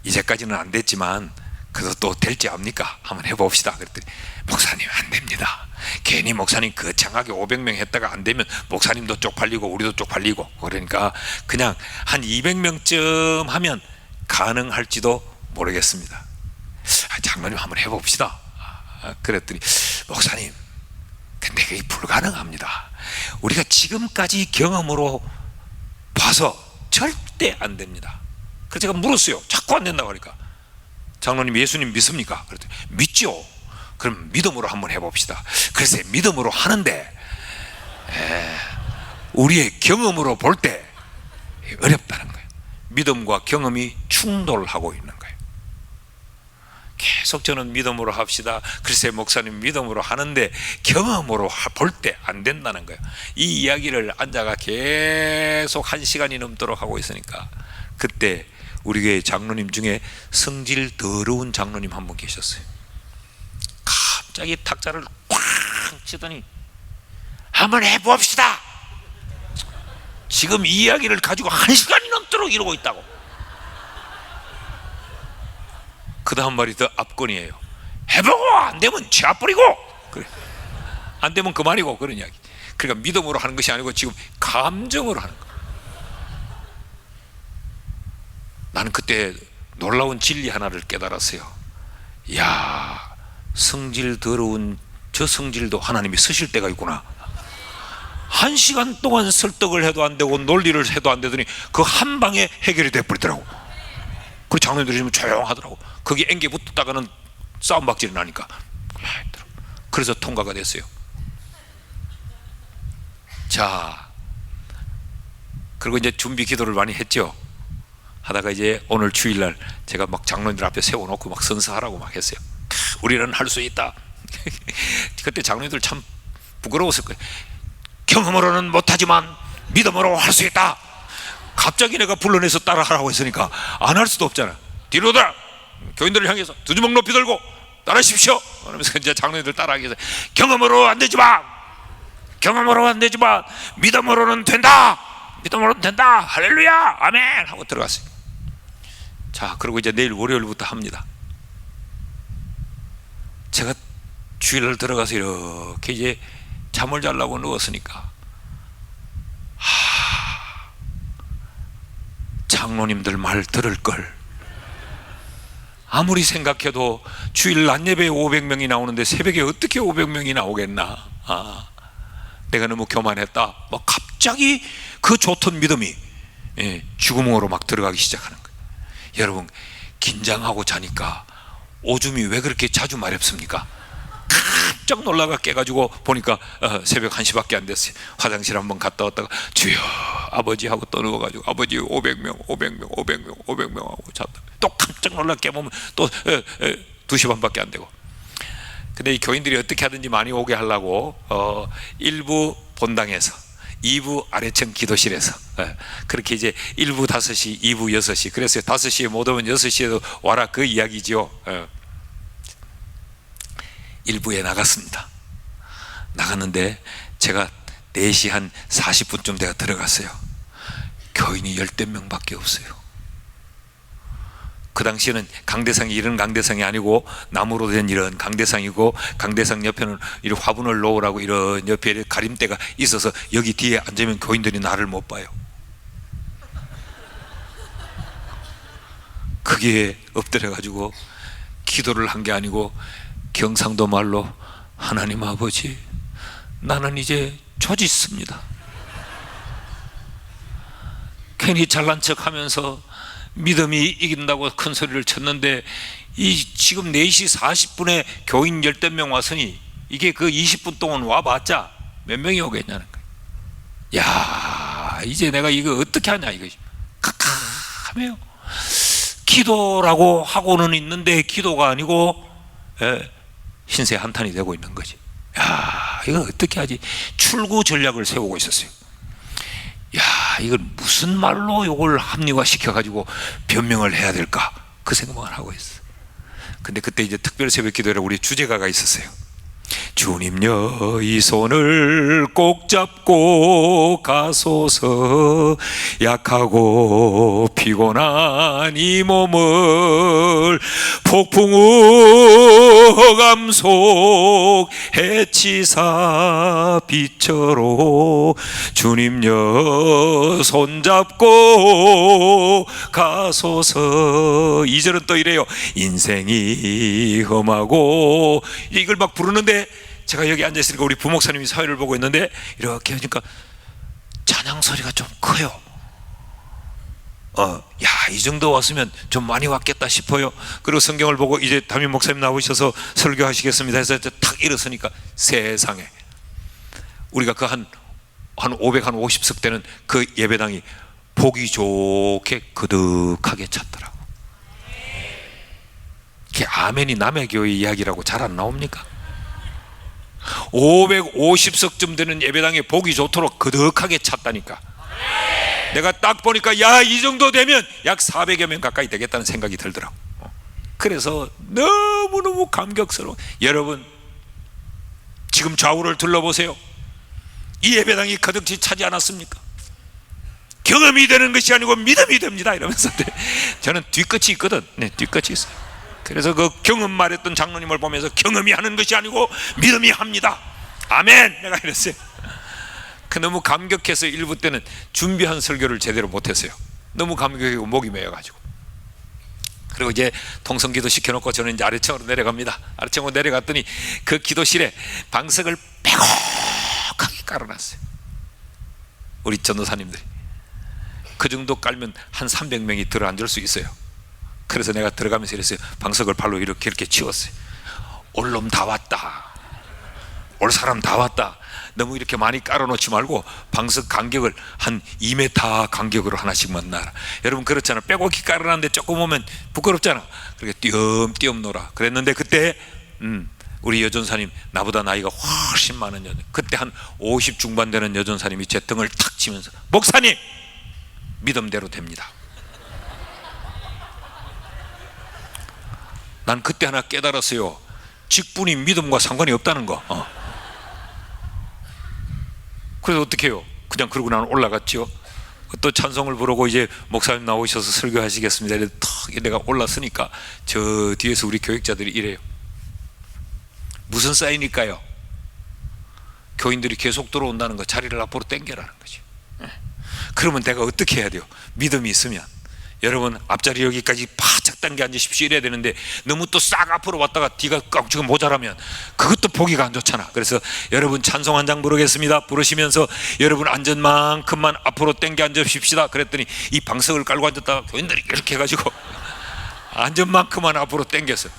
이제까지는 안 됐지만 그래도 또 될지 압니까? 한번 해봅시다. 그랬더니 목사님, 안 됩니다. 괜히 목사님 거창하게 500명 했다가 안 되면 목사님도 쪽팔리고 우리도 쪽팔리고, 그러니까 그냥 한 200명쯤 하면 가능할지도 모르겠습니다. 장로님, 한번 해봅시다. 그랬더니 목사님, 근데 그게 불가능합니다. 우리가 지금까지 경험으로 봐서 절대 안 됩니다. 그래서 제가 물었어요. 자꾸 안 된다고 하니까, 장로님 예수님 믿습니까? 그랬더니 믿죠. 그럼 믿음으로 한번 해봅시다. 그래서 믿음으로 하는데 우리의 경험으로 볼 때 어렵다는 거예요. 믿음과 경험이 충돌하고 있는 거예요. 계속 저는 믿음으로 합시다, 글쎄 목사님 믿음으로 하는데 경험으로 볼 때 안 된다는 거예요. 이 이야기를 앉아가 계속 1시간이 넘도록 하고 있으니까, 그때 우리 교회 장로님 중에 성질 더러운 장로님 한 분 계셨어요. 갑자기 탁자를 쾅 치더니 한번 해봅시다. 지금 이 이야기를 가지고 1시간이 넘도록 이러고 있다고. 그 다음 말이 더 압권이에요. 해보고 안 되면 죄 뿌리고, 그래. 안 되면 그만이고, 그런 이야기. 그러니까 믿음으로 하는 것이 아니고 지금 감정으로 하는 거야. 나는 그때 놀라운 진리 하나를 깨달았어요. 야, 성질 더러운 저 성질도 하나님이 쓰실 때가 있구나. 1시간 동안 설득을 해도 안 되고 논리를 해도 안 되더니 그 한 방에 해결이 돼버리더라고. 그 장로님들이 좀 조용하더라고. 거기 앵겨 붙었다가는 싸움박질이 나니까. 그래서 통과가 됐어요. 자, 그리고 이제 준비 기도를 많이 했죠. 하다가 이제 오늘 주일날 제가 막 장로님들 앞에 세워놓고 막 선서하라고 막 했어요. 우리는 할 수 있다. 그때 장로님들 참 부끄러웠을 거예요. 경험으로는 못하지만 믿음으로 할 수 있다. 갑자기 내가 불러내서 따라하라고 했으니까 안 할 수도 없잖아. 뒤로 돌아, 교인들을 향해서 두 주먹 높이 들고 따라하십시오. 그러면서 이제 장로님들 따라하기 위해서 경험으로 안 되지만, 경험으로 안 되지만 믿음으로는 된다. 믿음으로는 된다. 할렐루야, 아멘 하고 들어갔어요. 자, 그리고 이제 내일 월요일부터 합니다. 제가 주일날 들어가서 이렇게 이제 잠을 자려고 누웠으니까, 장로님들 말 들을 걸. 아무리 생각해도 주일 낮 예배에 500명이 나오는데 새벽에 어떻게 500명이 나오겠나. 내가 너무 교만했다. 막 갑자기 그 좋던 믿음이 죽음으로 막 들어가기 시작하는 거예요. 여러분, 긴장하고 자니까 오줌이 왜 그렇게 자주 마렵습니까? 깜짝 놀라가 깨가지고 보니까 새벽 1시밖에 안 됐어요. 화장실 한번 갔다 왔다가 주여 아버지 하고 떠누워가지고 아버지 500명 500명 하고 잤다. 또 깜짝 놀라 깨보면 또 2시 반밖에 안 되고. 근데 이 교인들이 어떻게 하든지 많이 오게 하려고 1부 본당에서 2부 아래층 기도실에서 그렇게 이제 1부 5시 2부 6시, 그래서 5시에 못 오면 6시에도 와라, 그 이야기죠. 1부에 나갔습니다. 나갔는데 제가 4시 한 40분쯤 내가 들어갔어요. 교인이 10대 명밖에 없어요. 그 당시에는 강대상이 이런 강대상이 아니고 나무로 된 이런 강대상이고, 강대상 옆에는 이런 화분을 놓으라고 이런 옆에 가림대가 있어서 여기 뒤에 앉으면 교인들이 나를 못 봐요. 그게 엎드려 가지고 기도를 한 게 아니고 경상도 말로, 하나님 아버지, 나는 이제 조짓습니다. 괜히 잘난 척 하면서 믿음이 이긴다고 큰 소리를 쳤는데, 이 지금 4시 40분에 교인 10대 명 왔으니 이게 그 20분 동안 와봤자 몇 명이 오겠냐는 거예요. 야, 이제 내가 이거 어떻게 하냐, 이거 캄캄해요. 기도라고 하고는 있는데 기도가 아니고 신세 한탄이 되고 있는 거지. 야, 이거 어떻게 하지? 출구 전략을 세우고 있었어요. 야, 이걸 무슨 말로 이걸 합리화시켜 가지고 변명을 해야 될까, 그 생각을 하고 있어. 근데 그때 이제 특별 새벽 기도에 우리 주제가가 있었어요. 주님여 이 손을 꼭 잡고 가소서, 약하고 피곤한 이 몸을 폭풍우 감속 해치사 빛처로 주님여 손잡고 가소서. 2절은 또 이래요. 인생이 험하고, 이걸 막 부르는데 제가 여기 앉아있으니까 우리 부목사님이 사회를 보고 있는데 이렇게 하니까 찬양 소리가 좀 커요. 이 정도 왔으면 좀 많이 왔겠다 싶어요. 그리고 성경을 보고 이제 담임 목사님 나오셔서 설교하시겠습니다 해서 탁 일어서니까 세상에 우리가 그 한 500, 한 50석 되는 그 예배당이 보기 좋게 그득하게 찼더라고. 그게 아멘이 남의 교회 이야기라고 잘 안 나옵니까? 550석쯤 되는 예배당에 보기 좋도록 그득하게 찼다니까. 내가 딱 보니까 이 정도 되면 약 400여 명 가까이 되겠다는 생각이 들더라고. 그래서 너무너무 감격스러워. 여러분 지금 좌우를 둘러보세요. 이 예배당이 가득히 차지 않았습니까? 경험이 되는 것이 아니고 믿음이 됩니다 이러면서 저는 뒤끝이 있거든. 뒤끝이 있어요. 그래서 그 경험 말했던 장로님을 보면서 경험이 하는 것이 아니고 믿음이 합니다. 아멘. 내가 이랬어요. 너무 감격해서 일부 때는 준비한 설교를 제대로 못했어요. 너무 감격하고 목이 메어가지고. 그리고 이제 통성기도 시켜놓고 저는 이제 아래층으로 내려갑니다. 아래층으로 내려갔더니 그 기도실에 방석을 빼곡하게 깔아놨어요. 우리 전도사님들이 그 정도 깔면 한 300명이 들어앉을 수 있어요. 그래서 내가 들어가면서 이랬어요. 방석을 발로 이렇게 치웠어요. 올 놈 다 왔다, 올 사람 다 왔다. 너무 이렇게 많이 깔아놓지 말고 방석 간격을 한 2m 간격으로 하나씩만 놔라. 여러분 그렇잖아. 빼곡히 깔아놨는데 조금 오면 부끄럽잖아. 그렇게 띄엄띄엄 놀아. 그랬는데 그때 우리 여전사님, 나보다 나이가 훨씬 많은 여전, 그때 한 50 중반 되는 여전사님이 제 등을 탁 치면서 목사님 믿음대로 됩니다. 난 그때 하나 깨달았어요. 직분이 믿음과 상관이 없다는 거. 그래서 어떻게 해요? 그냥 그러고 나는 올라갔죠. 또 찬송을 부르고 이제 목사님 나오셔서 설교하시겠습니다. 이래서 탁 내가 올랐으니까 저 뒤에서 우리 교육자들이 이래요. 무슨 사인일까요? 교인들이 계속 들어온다는 거, 자리를 앞으로 당겨라는 거죠. 그러면 내가 어떻게 해야 돼요? 믿음이 있으면. 여러분 앞자리 여기까지 바짝 당겨 앉으십시오 이래야 되는데 너무 또 싹 앞으로 왔다가 뒤가 꽉 모자라면 그것도 보기가 안 좋잖아. 그래서 여러분 찬송 한 장 부르겠습니다. 부르시면서 여러분 앉은만큼만 앞으로 당겨 앉으십시다. 그랬더니 이 방석을 깔고 앉았다가 교인들이 이렇게 해가지고 앉은만큼만 앞으로 당겼어.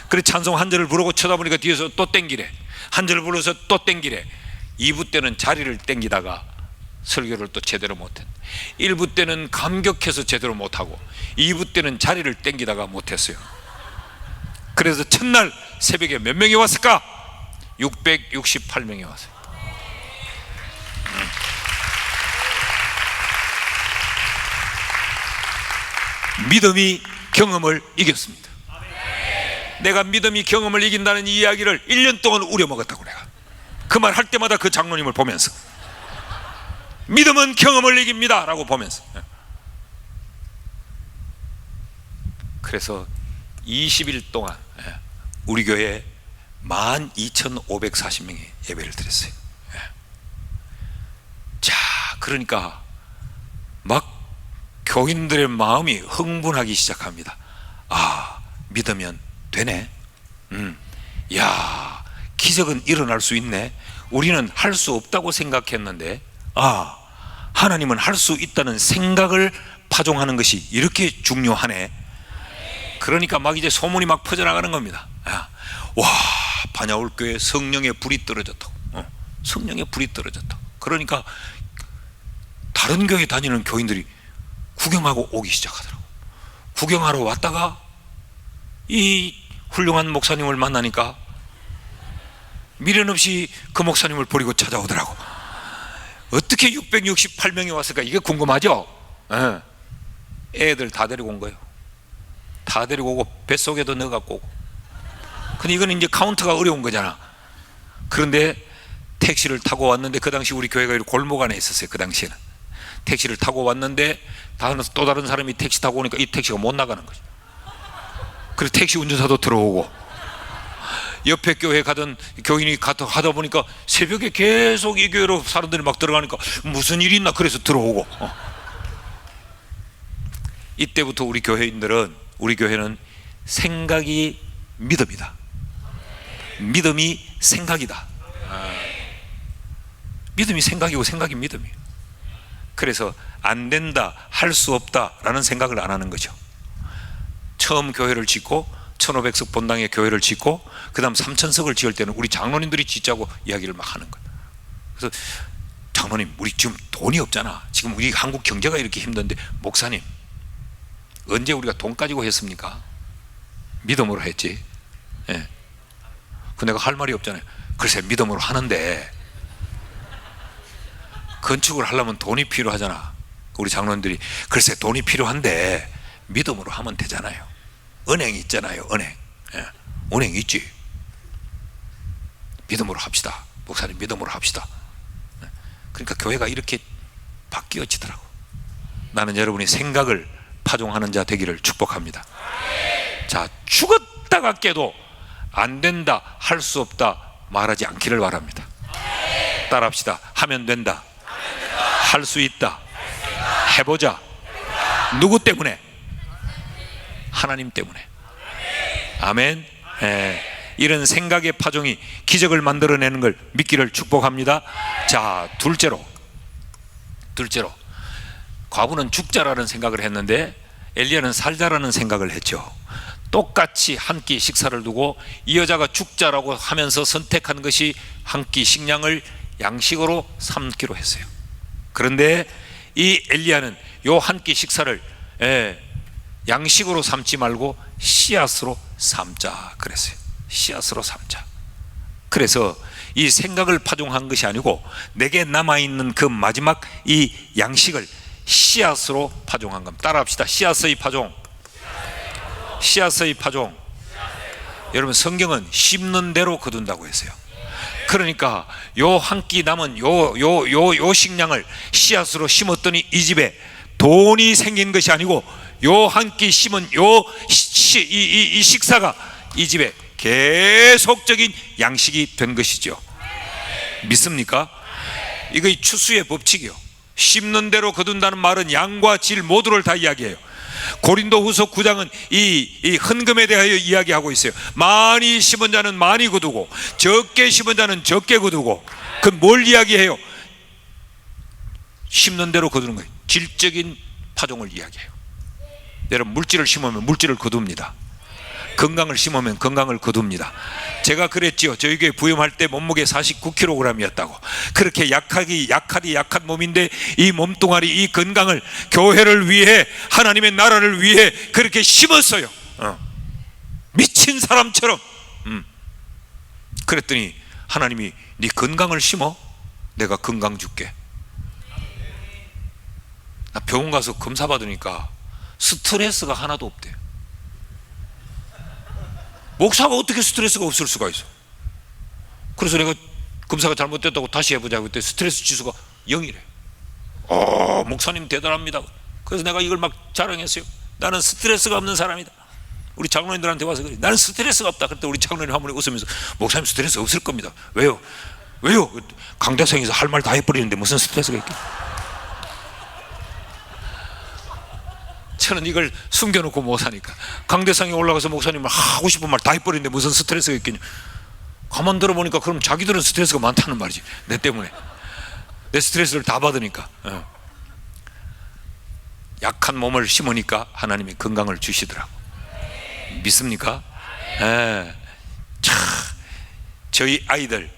그래 찬송 한 절을 부르고 쳐다보니까 뒤에서 또 당기래. 한 절 불러서 또 당기래. 2부 때는 자리를 당기다가 설교를 또 제대로 못했네. 1부 때는 감격해서 제대로 못하고 2부 때는 자리를 땡기다가 못했어요. 그래서 첫날 새벽에 몇 명이 왔을까? 668명이 왔어요. 믿음이 경험을 이겼습니다. 내가 믿음이 경험을 이긴다는 이 이야기를 1년 동안 우려먹었다고. 내가 그 말 할 때마다 그 장로님을 보면서 믿음은 경험을 이깁니다 라고 보면서. 그래서 20일 동안 우리 교회에 12,540명이 예배를 드렸어요. 자, 그러니까 막 교인들의 마음이 흥분하기 시작합니다. 아, 믿으면 되네. 야, 기적은 일어날 수 있네. 우리는 할 수 없다고 생각했는데 하나님은 할 수 있다는 생각을 파종하는 것이 이렇게 중요하네. 그러니까 막 이제 소문이 막 퍼져나가는 겁니다. 와, 반야울교회 성령의 불이 떨어졌다고. 성령의 불이 떨어졌다고. 그러니까 다른 교회 다니는 교인들이 구경하고 오기 시작하더라고. 구경하러 왔다가 이 훌륭한 목사님을 만나니까 미련 없이 그 목사님을 버리고 찾아오더라고. 어떻게 668명이 왔을까? 이게 궁금하죠? 애들 다 데리고 온 거예요. 다 데리고 오고 뱃속에도 넣어갖고 오고. 근데 이건 이제 카운트가 어려운 거잖아. 그런데 택시를 타고 왔는데, 그 당시 우리 교회가 골목 안에 있었어요. 그 당시에는 택시를 타고 왔는데 또 다른 사람이 택시 타고 오니까 이 택시가 못 나가는 거죠. 그래서 택시 운전사도 들어오고, 옆에 교회 가던 교인이 하다 보니까 새벽에 계속 이 교회로 사람들이 막 들어가니까 무슨 일이 있나 그래서 들어오고. 이때부터 우리 교회는 생각이 믿음이다. 믿음이 생각이다. 믿음이 생각이고 생각이 믿음이에요. 그래서 안 된다, 할 수 없다라는 생각을 안 하는 거죠. 처음 교회를 짓고 1500석 본당의 교회를 짓고 그 다음 3000석을 지을 때는 우리 장로님들이 짓자고 이야기를 막 하는 거예요. 그래서 장로님, 우리 지금 돈이 없잖아. 지금 우리 한국 경제가 이렇게 힘든데, 목사님 언제 우리가 돈 가지고 했습니까? 믿음으로 했지. 예. 그 내가 할 말이 없잖아요. 글쎄, 믿음으로 하는데 건축을 하려면 돈이 필요하잖아. 우리 장로님들이 글쎄 돈이 필요한데 믿음으로 하면 되잖아요. 은행 있잖아요. 은행. 예. 은행 있지. 믿음으로 합시다. 목사님, 믿음으로 합시다. 예. 그러니까 교회가 이렇게 바뀌어지더라고. 나는 여러분이 생각을 파종하는 자 되기를 축복합니다. 자, 죽었다가 깨도 안 된다, 할 수 없다 말하지 않기를 바랍니다. 따라합시다. 하면 된다, 할 수 있다, 해보자. 누구 때문에? 하나님 때문에. 아멘. 이런 생각의 파종이 기적을 만들어내는 걸 믿기를 축복합니다. 자, 둘째로 과부는 죽자라는 생각을 했는데 엘리야는 살자라는 생각을 했죠. 똑같이 한 끼 식사를 두고 이 여자가 죽자라고 하면서 선택한 것이 한 끼 식량을 양식으로 삼기로 했어요. 그런데 이 엘리야는 요 한 끼 식사를 양식으로 삼지 말고 씨앗으로 삼자 그랬어요. 씨앗으로 삼자. 그래서 이 생각을 파종한 것이 아니고 내게 남아있는 그 마지막 이 양식을 씨앗으로 파종한 겁니다. 따라합시다. 씨앗의 파종. 씨앗의 파종. 여러분, 성경은 심는 대로 거둔다고 했어요. 그러니까 요 한 끼 남은 요 식량을 씨앗으로 심었더니 이 집에 돈이 생긴 것이 아니고 요 한 끼 심은 이 식사가 이 집에 계속적인 양식이 된 것이죠. 믿습니까? 이거 추수의 법칙이요. 심는 대로 거둔다는 말은 양과 질 모두를 다 이야기해요. 고린도후서 9장은 이 헌금에 대하여 이야기하고 있어요. 많이 심은 자는 많이 거두고 적게 심은 자는 적게 거두고. 그 뭘 이야기해요? 심는 대로 거두는 거예요. 질적인 파종을 이야기해요. 여러분, 물질을 심으면 물질을 거둡니다. 건강을 심으면 건강을 거둡니다. 제가 그랬지요. 저희 교회 부임할 때 몸무게 49kg이었다고. 그렇게 약한 몸인데 이 몸뚱아리, 이 건강을 교회를 위해, 하나님의 나라를 위해 그렇게 심었어요. 미친 사람처럼. 그랬더니 하나님이 네 건강을 심어? 내가 건강 줄게. 나 병원 가서 검사 받으니까 스트레스가 하나도 없대요. 목사가 어떻게 스트레스가 없을 수가 있어? 그래서 내가 검사가 잘못됐다고 다시 해보자고 그때 스트레스 지수가 0이래. 목사님 대단합니다. 그래서 내가 이걸 막 자랑했어요. 나는 스트레스가 없는 사람이다. 우리 장로님들한테 와서 그래. 나는 스트레스가 없다. 그때 우리 장로님 한 분이 웃으면서 목사님 스트레스 없을 겁니다. 왜요? 강대상에서 할 말 다 해버리는데 무슨 스트레스가 있겠? 저는 이걸 숨겨놓고 못 사니까. 강대상에 올라가서 목사님을 하고 싶은 말 다 해버리는데 무슨 스트레스가 있겠냐. 가만 들어보니까 그럼 자기들은 스트레스가 많다는 말이지. 내 때문에 내 스트레스를 다 받으니까. 약한 몸을 심으니까 하나님이 건강을 주시더라고. 믿습니까? 저희 아이들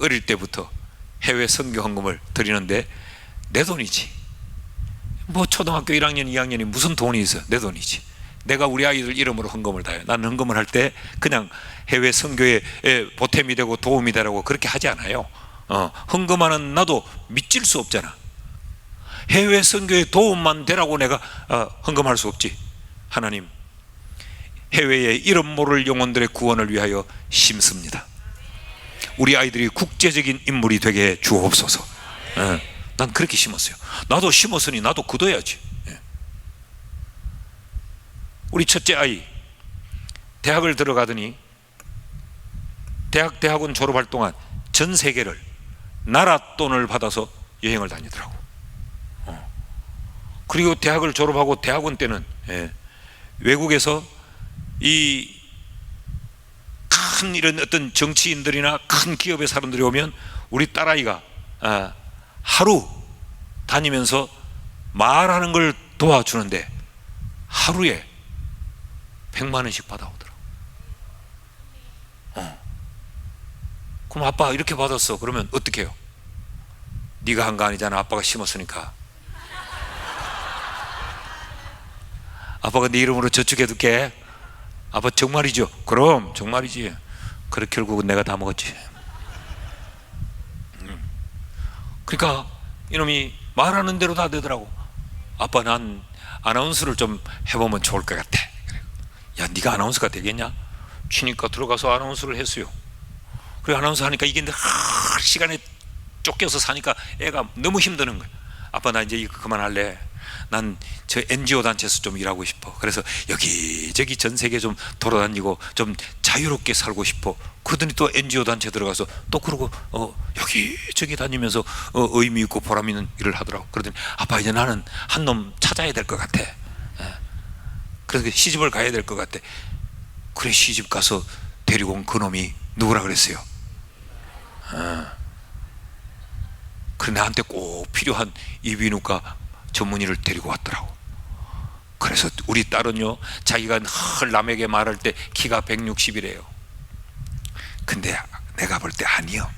어릴 때부터 해외 선교 헌금을 드리는데 내 돈이지. 뭐 초등학교 1학년 2학년이 무슨 돈이 있어. 내 돈이지. 내가 우리 아이들 이름으로 헌금을 다 해요. 나는 헌금을 할 때 그냥 해외 선교에 보탬이 되고 도움이 되라고 그렇게 하지 않아요. 헌금하는 나도 믿질 수 없잖아. 해외 선교에 도움만 되라고 내가 헌금할 수 없지. 하나님, 해외의 이름 모를 영혼들의 구원을 위하여 심습니다. 우리 아이들이 국제적인 인물이 되게 주옵소서. 난 그렇게 심었어요. 나도 심었으니 나도 거둬야지. 우리 첫째 아이 대학을 들어가더니 대학원 졸업할 동안 전 세계를 나라 돈을 받아서 여행을 다니더라고. 그리고 대학을 졸업하고 대학원 때는 외국에서 이 큰 이런 어떤 정치인들이나 큰 기업의 사람들이 오면 우리 딸아이가 하루 다니면서 말하는 걸 도와주는데 하루에 100만 원씩 받아오더라고. 그럼 아빠 이렇게 받았어. 그러면 어떻게 해요? 네가 한 거 아니잖아. 아빠가 심었으니까. 아빠가 네 이름으로 저축해둘게. 아빠 정말이죠? 그럼 정말이지. 그래 결국은 내가 다 먹었지. 그러니까 이놈이 말하는 대로 다 되더라고. 아빠 난 아나운서를 좀 해보면 좋을 것 같아. 그래. 야 네가 아나운서가 되겠냐? 치니까 들어가서 아나운서를 했어요. 그래 아나운서 하니까 이게 시간에 쫓겨서 사니까 애가 너무 힘드는 거야. 아빠 나 이제 이거 그만할래. 난 저 NGO 단체에서 좀 일하고 싶어. 그래서 여기저기 전 세계 좀 돌아다니고 좀 자유롭게 살고 싶어. 그러더니 또 NGO 단체 들어가서 또 그러고 여기저기 다니면서 의미 있고 보람 있는 일을 하더라고. 그러더니 아빠 이제 나는 한 놈 찾아야 될 것 같아. 그래서 시집을 가야 될 것 같아. 그래 시집 가서 데리고 온 그 놈이 누구라 그랬어요? 그래 나한테 꼭 필요한 이비인후과 전문의를 데리고 왔더라고. 그래서 우리 딸은요 자기가 늘 남에게 말할 때 키가 160이래요 근데 내가 볼 때 아니요.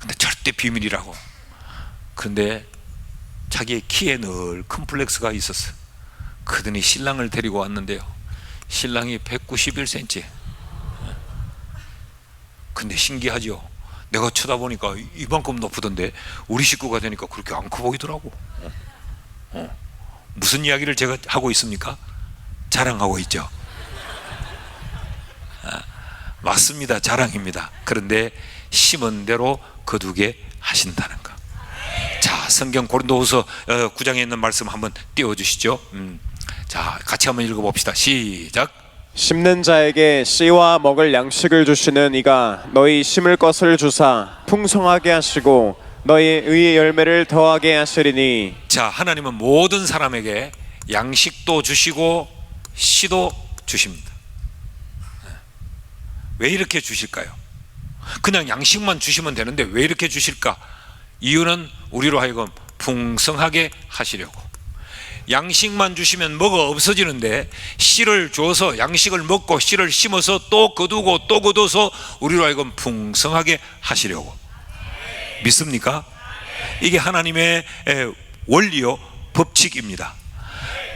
근데 절대 비밀이라고. 그런데 자기의 키에 늘 컴플렉스가 있었어. 그러더니 신랑을 데리고 왔는데요 신랑이 191cm. 근데 신기하죠. 내가 쳐다보니까 이만큼 높으던데 우리 식구가 되니까 그렇게 안 커 보이더라고. 무슨 이야기를 제가 하고 있습니까? 자랑하고 있죠. 맞습니다. 자랑입니다. 그런데 심은 대로 거두게 하신다는 거. 자, 성경 고린도후서 9장에 있는 말씀 한번 띄워주시죠. 자, 같이 한번 읽어봅시다. 시작.
심는 자에게 씨와 먹을 양식을 주시는 이가 너희 심을 것을 주사 풍성하게 하시고 너희 의의 열매를 더하게 하시리니.
자, 하나님은 모든 사람에게 양식도 주시고 씨도 주십니다. 왜 이렇게 주실까요? 그냥 양식만 주시면 되는데 왜 이렇게 주실까? 이유는 우리로 하여금 풍성하게 하시려고. 양식만 주시면 뭐가 없어지는데 씨를 줘서 양식을 먹고 씨를 심어서 또 거두고 또 거둬서 우리로 하여금 풍성하게 하시려고. 믿습니까? 이게 하나님의 원리요 법칙입니다.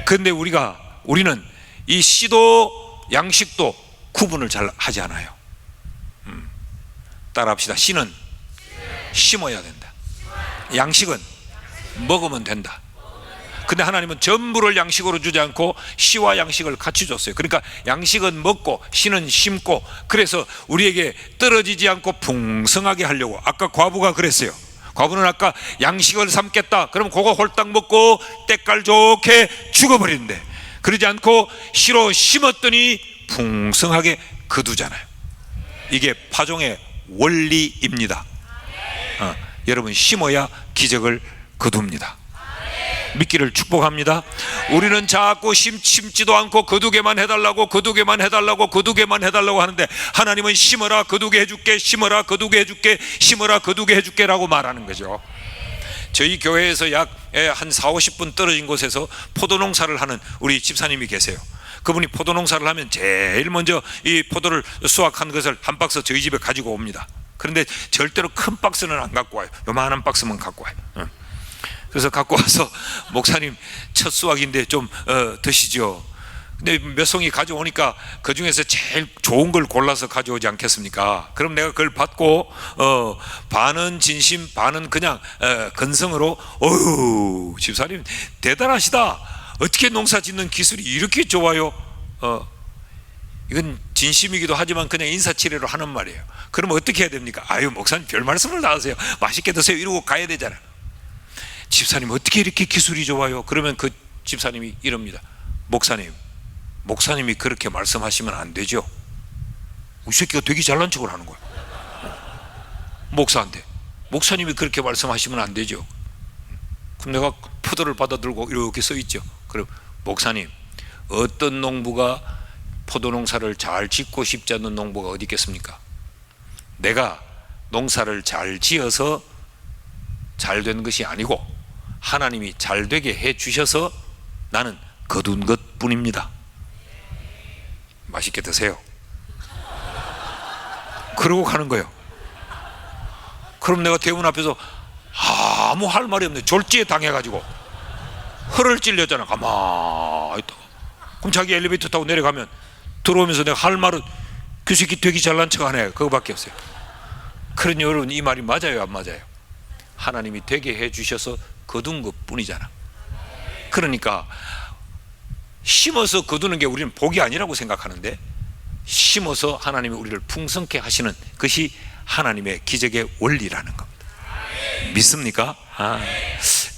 그런데 우리는 이 씨도 양식도 구분을 잘 하지 않아요. 따라합시다. 씨는 심어야 된다. 양식은 먹으면 된다. 근데 하나님은 전부를 양식으로 주지 않고 씨와 양식을 같이 줬어요. 그러니까 양식은 먹고 씨는 심고, 그래서 우리에게 떨어지지 않고 풍성하게 하려고. 아까 과부가 그랬어요. 과부는 아까 양식을 삼겠다 그럼 그거 홀딱 먹고 때깔 좋게 죽어버리는데, 그러지 않고 씨로 심었더니 풍성하게 거두잖아요. 이게 파종의 원리입니다. 여러분 심어야 기적을 거둡니다. 믿기를 축복합니다. 우리는 자꾸 심지도 않고 거두게만 해달라고 하는데 하나님은 심어라 거두게 해줄게, 심어라 거두게 해줄게, 심어라 거두게 해줄게 라고 말하는 거죠. 저희 교회에서 약 한 40-50분 떨어진 곳에서 포도농사를 하는 우리 집사님이 계세요. 그분이 포도농사를 하면 제일 먼저 이 포도를 수확한 것을 한 박스 저희 집에 가지고 옵니다. 그런데 절대로 큰 박스는 안 갖고 와요. 요만한 박스만 갖고 와요. 그래서 갖고 와서 목사님 첫 수확인데 좀 드시죠. 근데 몇 송이 가져오니까 그 중에서 제일 좋은 걸 골라서 가져오지 않겠습니까? 그럼 내가 그걸 받고 반은 진심 반은 그냥 건성으로 어휴 집사님 대단하시다. 어떻게 농사 짓는 기술이 이렇게 좋아요? 이건 진심이기도 하지만 그냥 인사치레로 하는 말이에요. 그러면 어떻게 해야 됩니까? 아유 목사님 별 말씀을 다 하세요. 맛있게 드세요 이러고 가야 되잖아요. 집사님 어떻게 이렇게 기술이 좋아요? 그러면 그 집사님이 이럽니다. 목사님이 그렇게 말씀하시면 안 되죠. 이 새끼가 되게 잘난 척을 하는 거야. 목사한테 목사님이 그렇게 말씀하시면 안 되죠. 그럼 내가 포도를 받아 들고 이렇게 써 있죠. 그럼 목사님 어떤 농부가 포도농사를 잘 짓고 싶지 않는 농부가 어디 있겠습니까? 내가 농사를 잘 지어서 잘 된 것이 아니고 하나님이 잘 되게 해 주셔서 나는 거둔 것 뿐입니다. 맛있게 드세요. 그러고 가는 거예요. 그럼 내가 대문 앞에서 아무 할 말이 없네. 졸지에 당해가지고 허를 찔렸잖아. 가만히 있다가. 그럼 자기 엘리베이터 타고 내려가면 들어오면서 내가 할 말은 그 새끼 되게 잘난 척하네, 그거밖에 없어요. 그러니 여러분, 이 말이 맞아요, 안 맞아요? 하나님이 되게 해주셔서 거둔 것 뿐이잖아. 그러니까 심어서 거두는 게 우리는 복이 아니라고 생각하는데, 심어서 하나님이 우리를 풍성케 하시는 것이 하나님의 기적의 원리라는 겁니다. 믿습니까?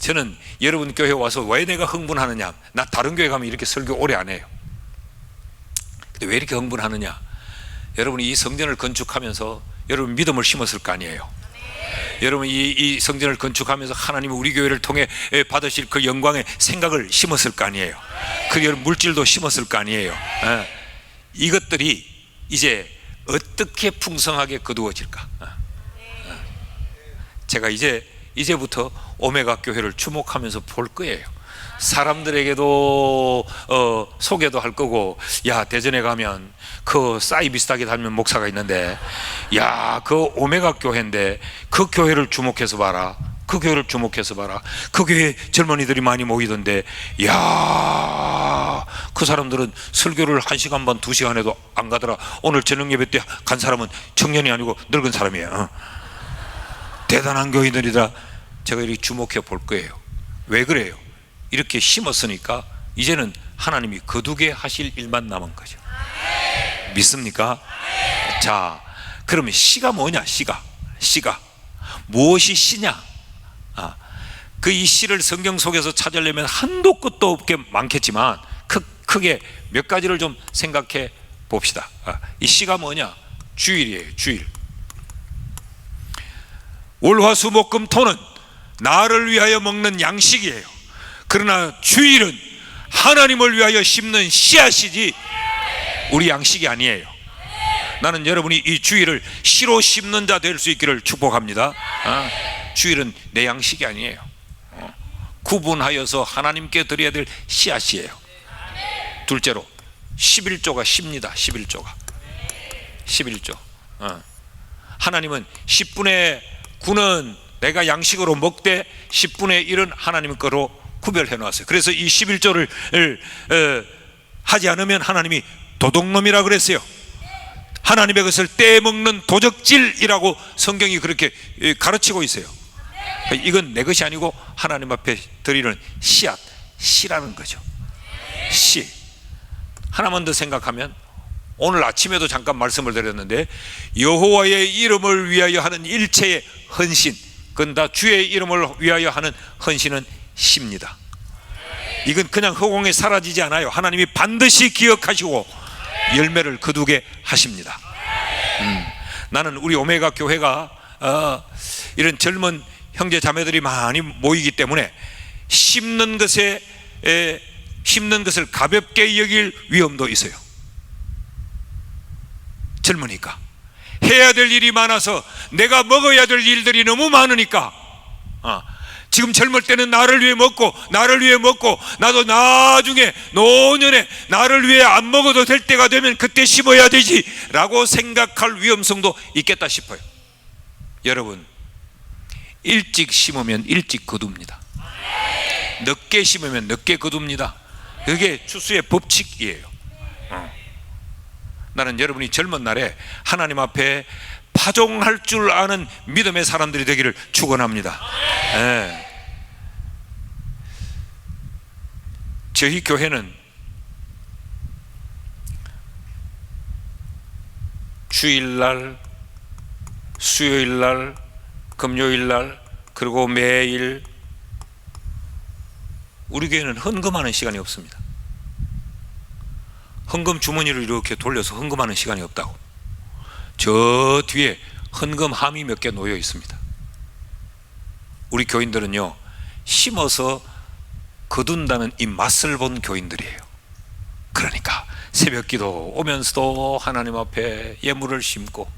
저는 여러분 교회 와서 왜 내가 흥분하느냐, 나 다른 교회 가면 이렇게 설교 오래 안 해요. 근데 왜 이렇게 흥분하느냐, 여러분이 이 성전을 건축하면서 여러분 믿음을 심었을 거 아니에요. 여러분 이 성전을 건축하면서 하나님이 우리 교회를 통해 받으실 그 영광의 생각을 심었을 거 아니에요. 그 여러분 물질도 심었을 거 아니에요. 이것들이 이제 어떻게 풍성하게 거두어질까? 제가 이제부터 오메가 교회를 주목하면서 볼 거예요. 사람들에게도 소개도 할 거고, 야, 대전에 가면 그 싸이 비슷하게 닮은 목사가 있는데, 야, 그 오메가 교회인데 그 교회를 주목해서 봐라. 그 교회를 주목해서 봐라. 그 교회 젊은이들이 많이 모이던데, 야, 그 사람들은 설교를 1시간 반 2시간 해도 안 가더라. 오늘 저녁 예배 때 간 사람은 청년이 아니고 늙은 사람이에요. 대단한 교인들이다. 제가 이렇게 주목해 볼 거예요. 왜 그래요? 이렇게 심었으니까 이제는 하나님이 거두게 하실 일만 남은 거죠. 믿습니까? 자, 그러면 씨가 뭐냐? 씨가 무엇이 씨냐? 그 이 씨를 성경 속에서 찾으려면 한도 끝도 없게 많겠지만 크게 몇 가지를 좀 생각해 봅시다. 이 씨가 뭐냐? 주일이에요. 주일. 월화수목금토는 나를 위하여 먹는 양식이에요. 그러나 주일은 하나님을 위하여 심는 씨앗이지 우리 양식이 아니에요. 나는 여러분이 이 주일을 씨로 심는 자 될 수 있기를 축복합니다. 주일은 내 양식이 아니에요. 구분하여서 하나님께 드려야 될 씨앗이에요. 둘째로 11조가 씨입니다. 11조. 하나님은 10분의 9는 내가 양식으로 먹되 10분의 1은 하나님 거로 구별해 놓았어요. 그래서 이 11조를 하지 않으면 하나님이 도둑놈이라 그랬어요. 하나님의 것을 떼먹는 도적질이라고 성경이 그렇게 가르치고 있어요. 이건 내 것이 아니고 하나님 앞에 드리는 씨앗, 씨라는 거죠. 씨. 하나만 더 생각하면, 오늘 아침에도 잠깐 말씀을 드렸는데, 여호와의 이름을 위하여 하는 일체의 헌신, 그건 다 주의 이름을 위하여 하는 헌신은 씨입니다. 이건 그냥 허공에 사라지지 않아요. 하나님이 반드시 기억하시고 열매를 거두게 하십니다. 나는 우리 오메가 교회가 이런 젊은 형제 자매들이 많이 모이기 때문에 심는 것을 가볍게 여길 위험도 있어요. 젊으니까 해야 될 일이 많아서 내가 먹어야 될 일들이 너무 많으니까, 지금 젊을 때는 나를 위해 먹고 나도 나중에 노년에 나를 위해 안 먹어도 될 때가 되면 그때 심어야 되지 라고 생각할 위험성도 있겠다 싶어요. 여러분, 일찍 심으면 일찍 거둡니다. 늦게 심으면 늦게 거둡니다. 그게 추수의 법칙이에요. 나는 여러분이 젊은 날에 하나님 앞에 파종할 줄 아는 믿음의 사람들이 되기를 축원합니다. 저희 교회는 주일날, 수요일날, 금요일날, 그리고 매일 우리 교회는 헌금하는 시간이 없습니다. 헌금 주머니를 이렇게 돌려서 헌금하는 시간이 없다고. 저 뒤에 헌금 함이 몇 개 놓여 있습니다. 우리 교인들은요, 심어서 거둔다는 이 맛을 본 교인들이에요. 그러니까 새벽기도 오면서도 하나님 앞에 예물을 심고,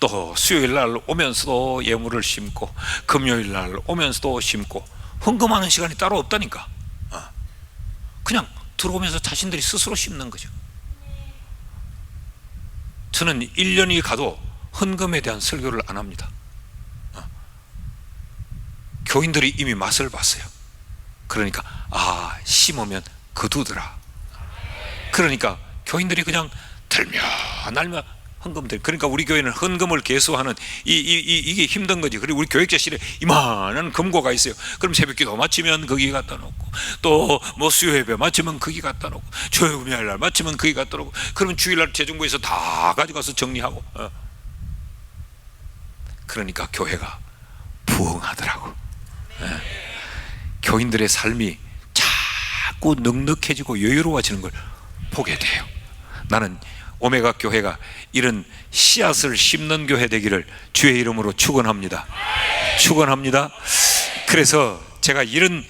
또 수요일날 오면서도 예물을 심고, 금요일날 오면서도 심고, 헌금하는 시간이 따로 없다니까. 그냥 들어오면서 자신들이 스스로 심는 거죠. 저는 1년이 가도 헌금에 대한 설교를 안 합니다. 교인들이 이미 맛을 봤어요. 그러니까 심으면 거두더라. 그러니까 교인들이 그냥 들며 날며 헌금들. 그러니까 우리 교회는 헌금을 개수하는 이게 힘든 거지. 그리고 우리 교육자실에 이만한 금고가 있어요. 그럼 새벽기도 마치면 거기 갖다 놓고, 또 뭐 수요예배 마치면 거기 갖다 놓고, 주일날 마치면 거기 갖다 놓고, 그러면 주일날 재정부에서 다 가져가서 정리하고. 그러니까 교회가 부흥하더라고. 교인들의 삶이 자꾸 넉넉해지고 여유로워지는 걸 보게 돼요. 나는 오메가 교회가 이런 씨앗을 심는 교회 되기를 주의 이름으로 축원합니다. 축원합니다. 그래서 제가 이런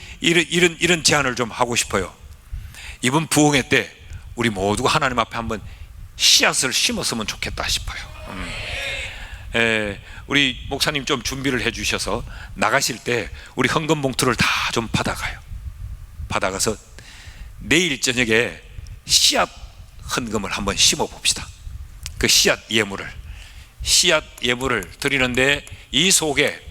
제안을 좀 하고 싶어요. 이번 부흥회 때 우리 모두가 하나님 앞에 한번 씨앗을 심었으면 좋겠다 싶어요. 우리 목사님 좀 준비를 해 주셔서 나가실 때 우리 헌금 봉투를 다 좀 받아가서 내일 저녁에 씨앗 헌금을 한번 심어 봅시다. 그 씨앗 예물을 드리는데, 이 속에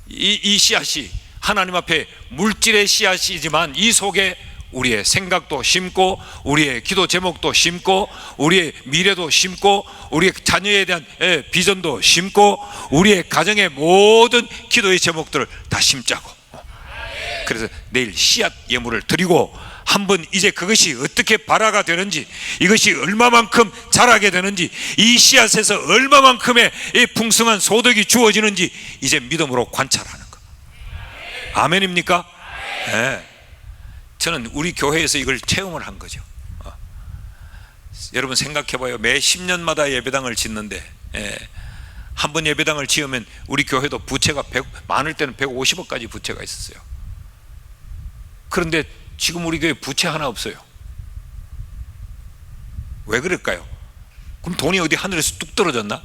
이 씨앗이 하나님 앞에 물질의 씨앗이지만, 이 속에 우리의 생각도 심고, 우리의 기도 제목도 심고, 우리의 미래도 심고, 우리의 자녀에 대한 비전도 심고, 우리의 가정의 모든 기도의 제목들을 다 심자고. 그래서 내일 씨앗 예물을 드리고, 한번 이제 그것이 어떻게 발화가 되는지, 이것이 얼마만큼 자라게 되는지, 이 씨앗에서 얼마만큼의 이 풍성한 소득이 주어지는지 이제 믿음으로 관찰하는 것. 아멘입니까? 네. 저는 우리 교회에서 이걸 체험을 한 거죠. 여러분 생각해봐요. 매 10년마다 예배당을 짓는데, 한 번 예배당을 지으면 우리 교회도 부채가 많을 때는 150억까지 부채가 있었어요. 그런데 지금 우리 교회 부채 하나 없어요. 왜 그럴까요? 그럼 돈이 어디 하늘에서 뚝 떨어졌나?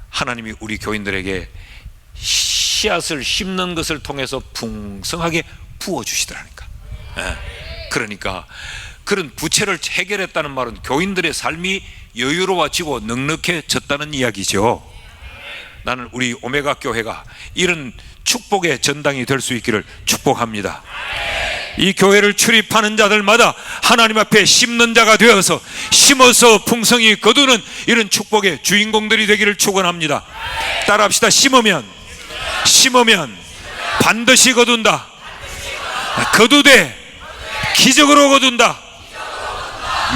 하나님이 우리 교인들에게 씨앗을 심는 것을 통해서 풍성하게 부어주시더라니까. 그러니까 그런 부채를 해결했다는 말은 교인들의 삶이 여유로워지고 넉넉해졌다는 이야기죠. 나는 우리 오메가 교회가 이런 축복의 전당이 될 수 있기를 축복합니다. 이 교회를 출입하는 자들마다 하나님 앞에 심는 자가 되어서 심어서 풍성히 거두는 이런 축복의 주인공들이 되기를 축원합니다. 따라합시다. 심으면 반드시 거둔다. 거두되 기적으로 거둔다.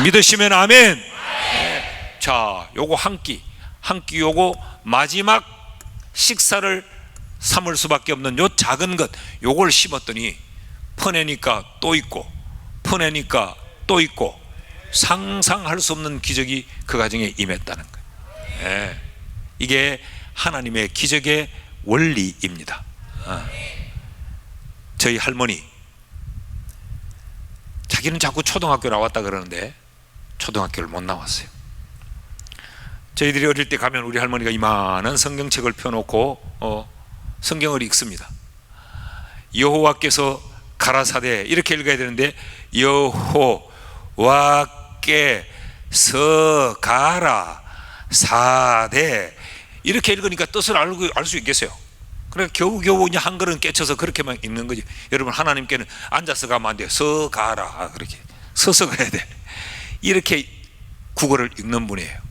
믿으시면 아멘. 자, 요거 한 끼 요거 마지막 식사를 삼을 수밖에 없는 요 작은 것, 요걸 심었더니 퍼내니까 또 있고, 퍼내니까 또 있고, 상상할 수 없는 기적이 그 가정에 임했다는 거예요. 이게 하나님의 기적의 원리입니다. 저희 할머니, 자기는 자꾸 초등학교 나왔다 그러는데 초등학교를 못 나왔어요. 저희들이 어릴 때 가면 우리 할머니가 이만한 성경책을 펴놓고 성경을 읽습니다. 여호와께서 가라사대 이렇게 읽어야 되는데, 여호와께서 가라사대 이렇게 읽으니까 뜻을 알 수 있겠어요? 그러니까 겨우겨우 이제 한글은 깨쳐서 그렇게만 읽는 거지. 여러분, 하나님께는 앉아서 가면 안 돼요. 서 가라, 그렇게 서서 가야 돼. 이렇게 국어를 읽는 분이에요.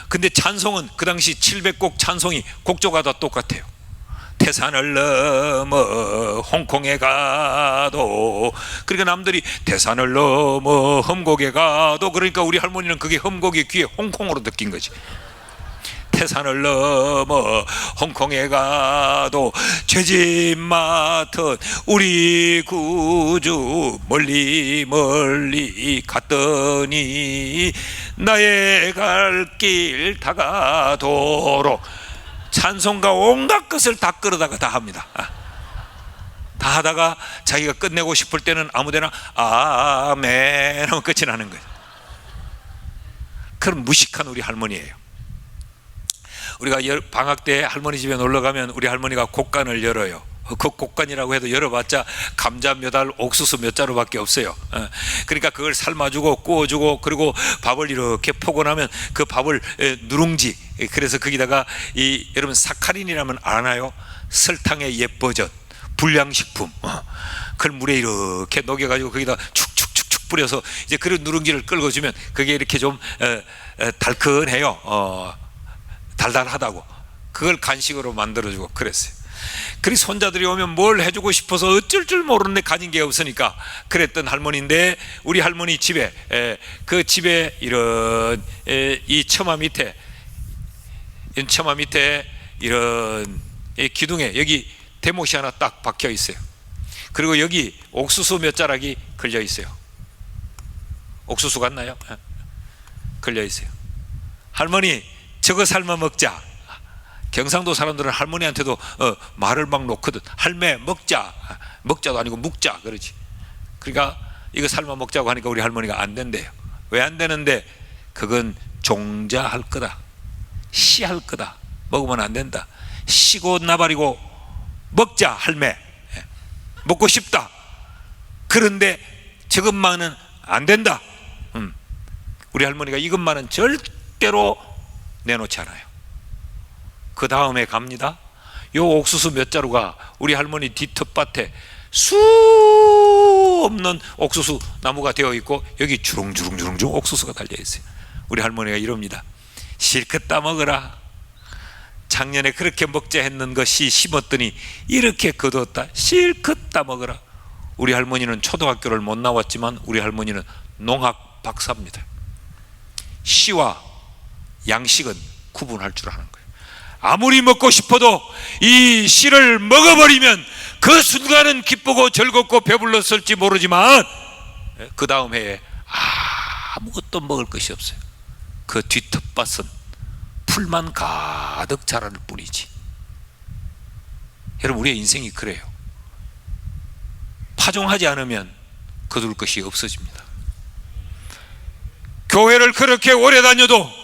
근데 찬송은 그 당시 700곡 찬송이 곡조가 다 똑같아요. 태산을 넘어 홍콩에 가도, 그러니까 남들이 태산을 넘어 험곡에 가도, 그러니까 우리 할머니는 그게 험곡이 귀에 홍콩으로 느낀 거지. 태산을 넘어 홍콩에 가도 죄짐 맡은 우리 구주 멀리 갔더니 나의 갈 길 다가도록. 찬송가 온갖 것을 다 끌어다가 다 합니다. 다 하다가 자기가 끝내고 싶을 때는 아무데나 아멘 하면 끝이 나는 거예요. 그런 무식한 우리 할머니예요. 우리가 방학 때 할머니 집에 놀러 가면 우리 할머니가 곡간을 열어요. 그 곡간이라고 해도 열어봤자 감자 몇 알, 옥수수 몇 자루밖에 없어요. 그러니까 그걸 삶아주고 구워주고 그리고 밥을 이렇게 포근하면 그 밥을 누룽지, 그래서 거기다가 여러분 사카린이라면 아나요? 설탕의 옛 버전, 불량식품, 그걸 물에 이렇게 녹여가지고 거기다 축축축축 뿌려서 이제 그런 누룽지를 끓여주면 그게 이렇게 좀 달큰해요. 달달하다고. 그걸 간식으로 만들어주고 그랬어요. 그리 손자들이 오면 뭘 해주고 싶어서 어쩔 줄 모르는데 가진 게 없으니까 그랬던 할머니인데, 우리 할머니 집에 그 집에 이런 이 처마 밑에 이런 기둥에 여기 대못이 하나 딱 박혀 있어요. 그리고 여기 옥수수 몇 자락이 걸려 있어요. 옥수수 같나요? 걸려 있어요. 할머니 저거 삶아 먹자. 경상도 사람들은 할머니한테도 말을 막 놓거든. 할매 먹자. 먹자도 아니고 묵자 그러지. 그러니까 이거 삶아 먹자고 하니까 우리 할머니가 안 된대요. 왜 안 되는데? 그건 종자할 거다, 씨할 거다, 먹으면 안 된다. 씨고 나발이고 먹자 할매, 먹고 싶다. 그런데 저것만은 안 된다. 우리 할머니가 이것만은 절대로 내놓지 않아요. 그 다음에 갑니다. 요 옥수수 몇 자루가 우리 할머니 뒤텃밭에 수 없는 옥수수 나무가 되어 있고 여기 주렁주렁 옥수수가 달려 있어요. 우리 할머니가 이럽니다. 실컷 따먹어라. 작년에 그렇게 먹자 했는 것이 심었더니 이렇게 거뒀다. 실컷 따먹어라. 우리 할머니는 초등학교를 못 나왔지만 우리 할머니는 농학 박사입니다. 씨와 양식은 구분할 줄 아는 거예요. 아무리 먹고 싶어도 이 씨를 먹어버리면 그 순간은 기쁘고 즐겁고 배불렀을지 모르지만 그 다음 해에 아무것도 먹을 것이 없어요. 그 뒤텃밭은 풀만 가득 자랄 뿐이지. 여러분, 우리의 인생이 그래요. 파종하지 않으면 거둘 것이 없어집니다. 교회를 그렇게 오래 다녀도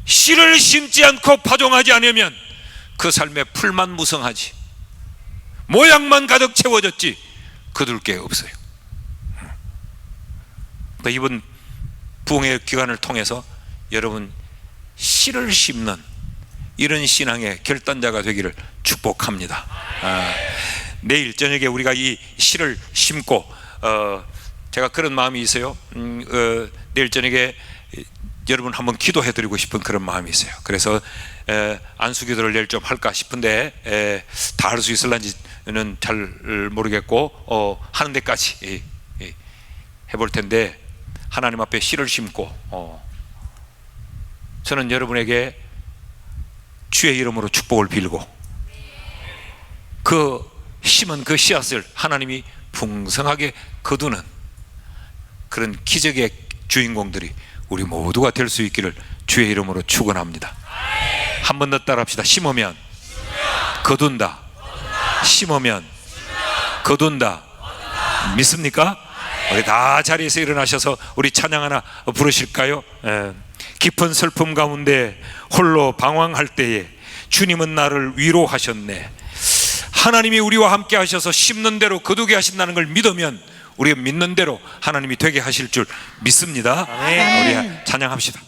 씨를 심지 않고 파종하지 않으면 그 삶에 풀만 무성하지, 모양만 가득 채워졌지 거둘 게 없어요. 이번 부흥의 기간을 통해서 여러분 씨를 심는 이런 신앙의 결단자가 되기를 축복합니다. 내일 저녁에 우리가 이 씨를 심고 제가 그런 마음이 있어요. 내일 저녁에 여러분 한번 기도해 드리고 싶은 그런 마음이 있어요. 그래서 안수기도를 내일 좀 할까 싶은데 다 할 수 있을런지는 잘 모르겠고 하는 데까지 해볼 텐데, 하나님 앞에 씨를 심고 저는 여러분에게 주의 이름으로 축복을 빌고 그 심은 그 씨앗을 하나님이 풍성하게 거두는 그런 기적의 주인공들이 우리 모두가 될 수 있기를 주의 이름으로 축원합니다. 한 번 더 따라합시다. 심으면 거둔다. 심으면 거둔다. 믿습니까? 우리 다 자리에서 일어나셔서 우리 찬양 하나 부르실까요? 깊은 슬픔 가운데 홀로 방황할 때에 주님은 나를 위로하셨네. 하나님이 우리와 함께 하셔서 심는 대로 거두게 하신다는 걸 믿으면 우리가 믿는 대로 하나님이 되게 하실 줄 믿습니다. 우리 찬양합시다.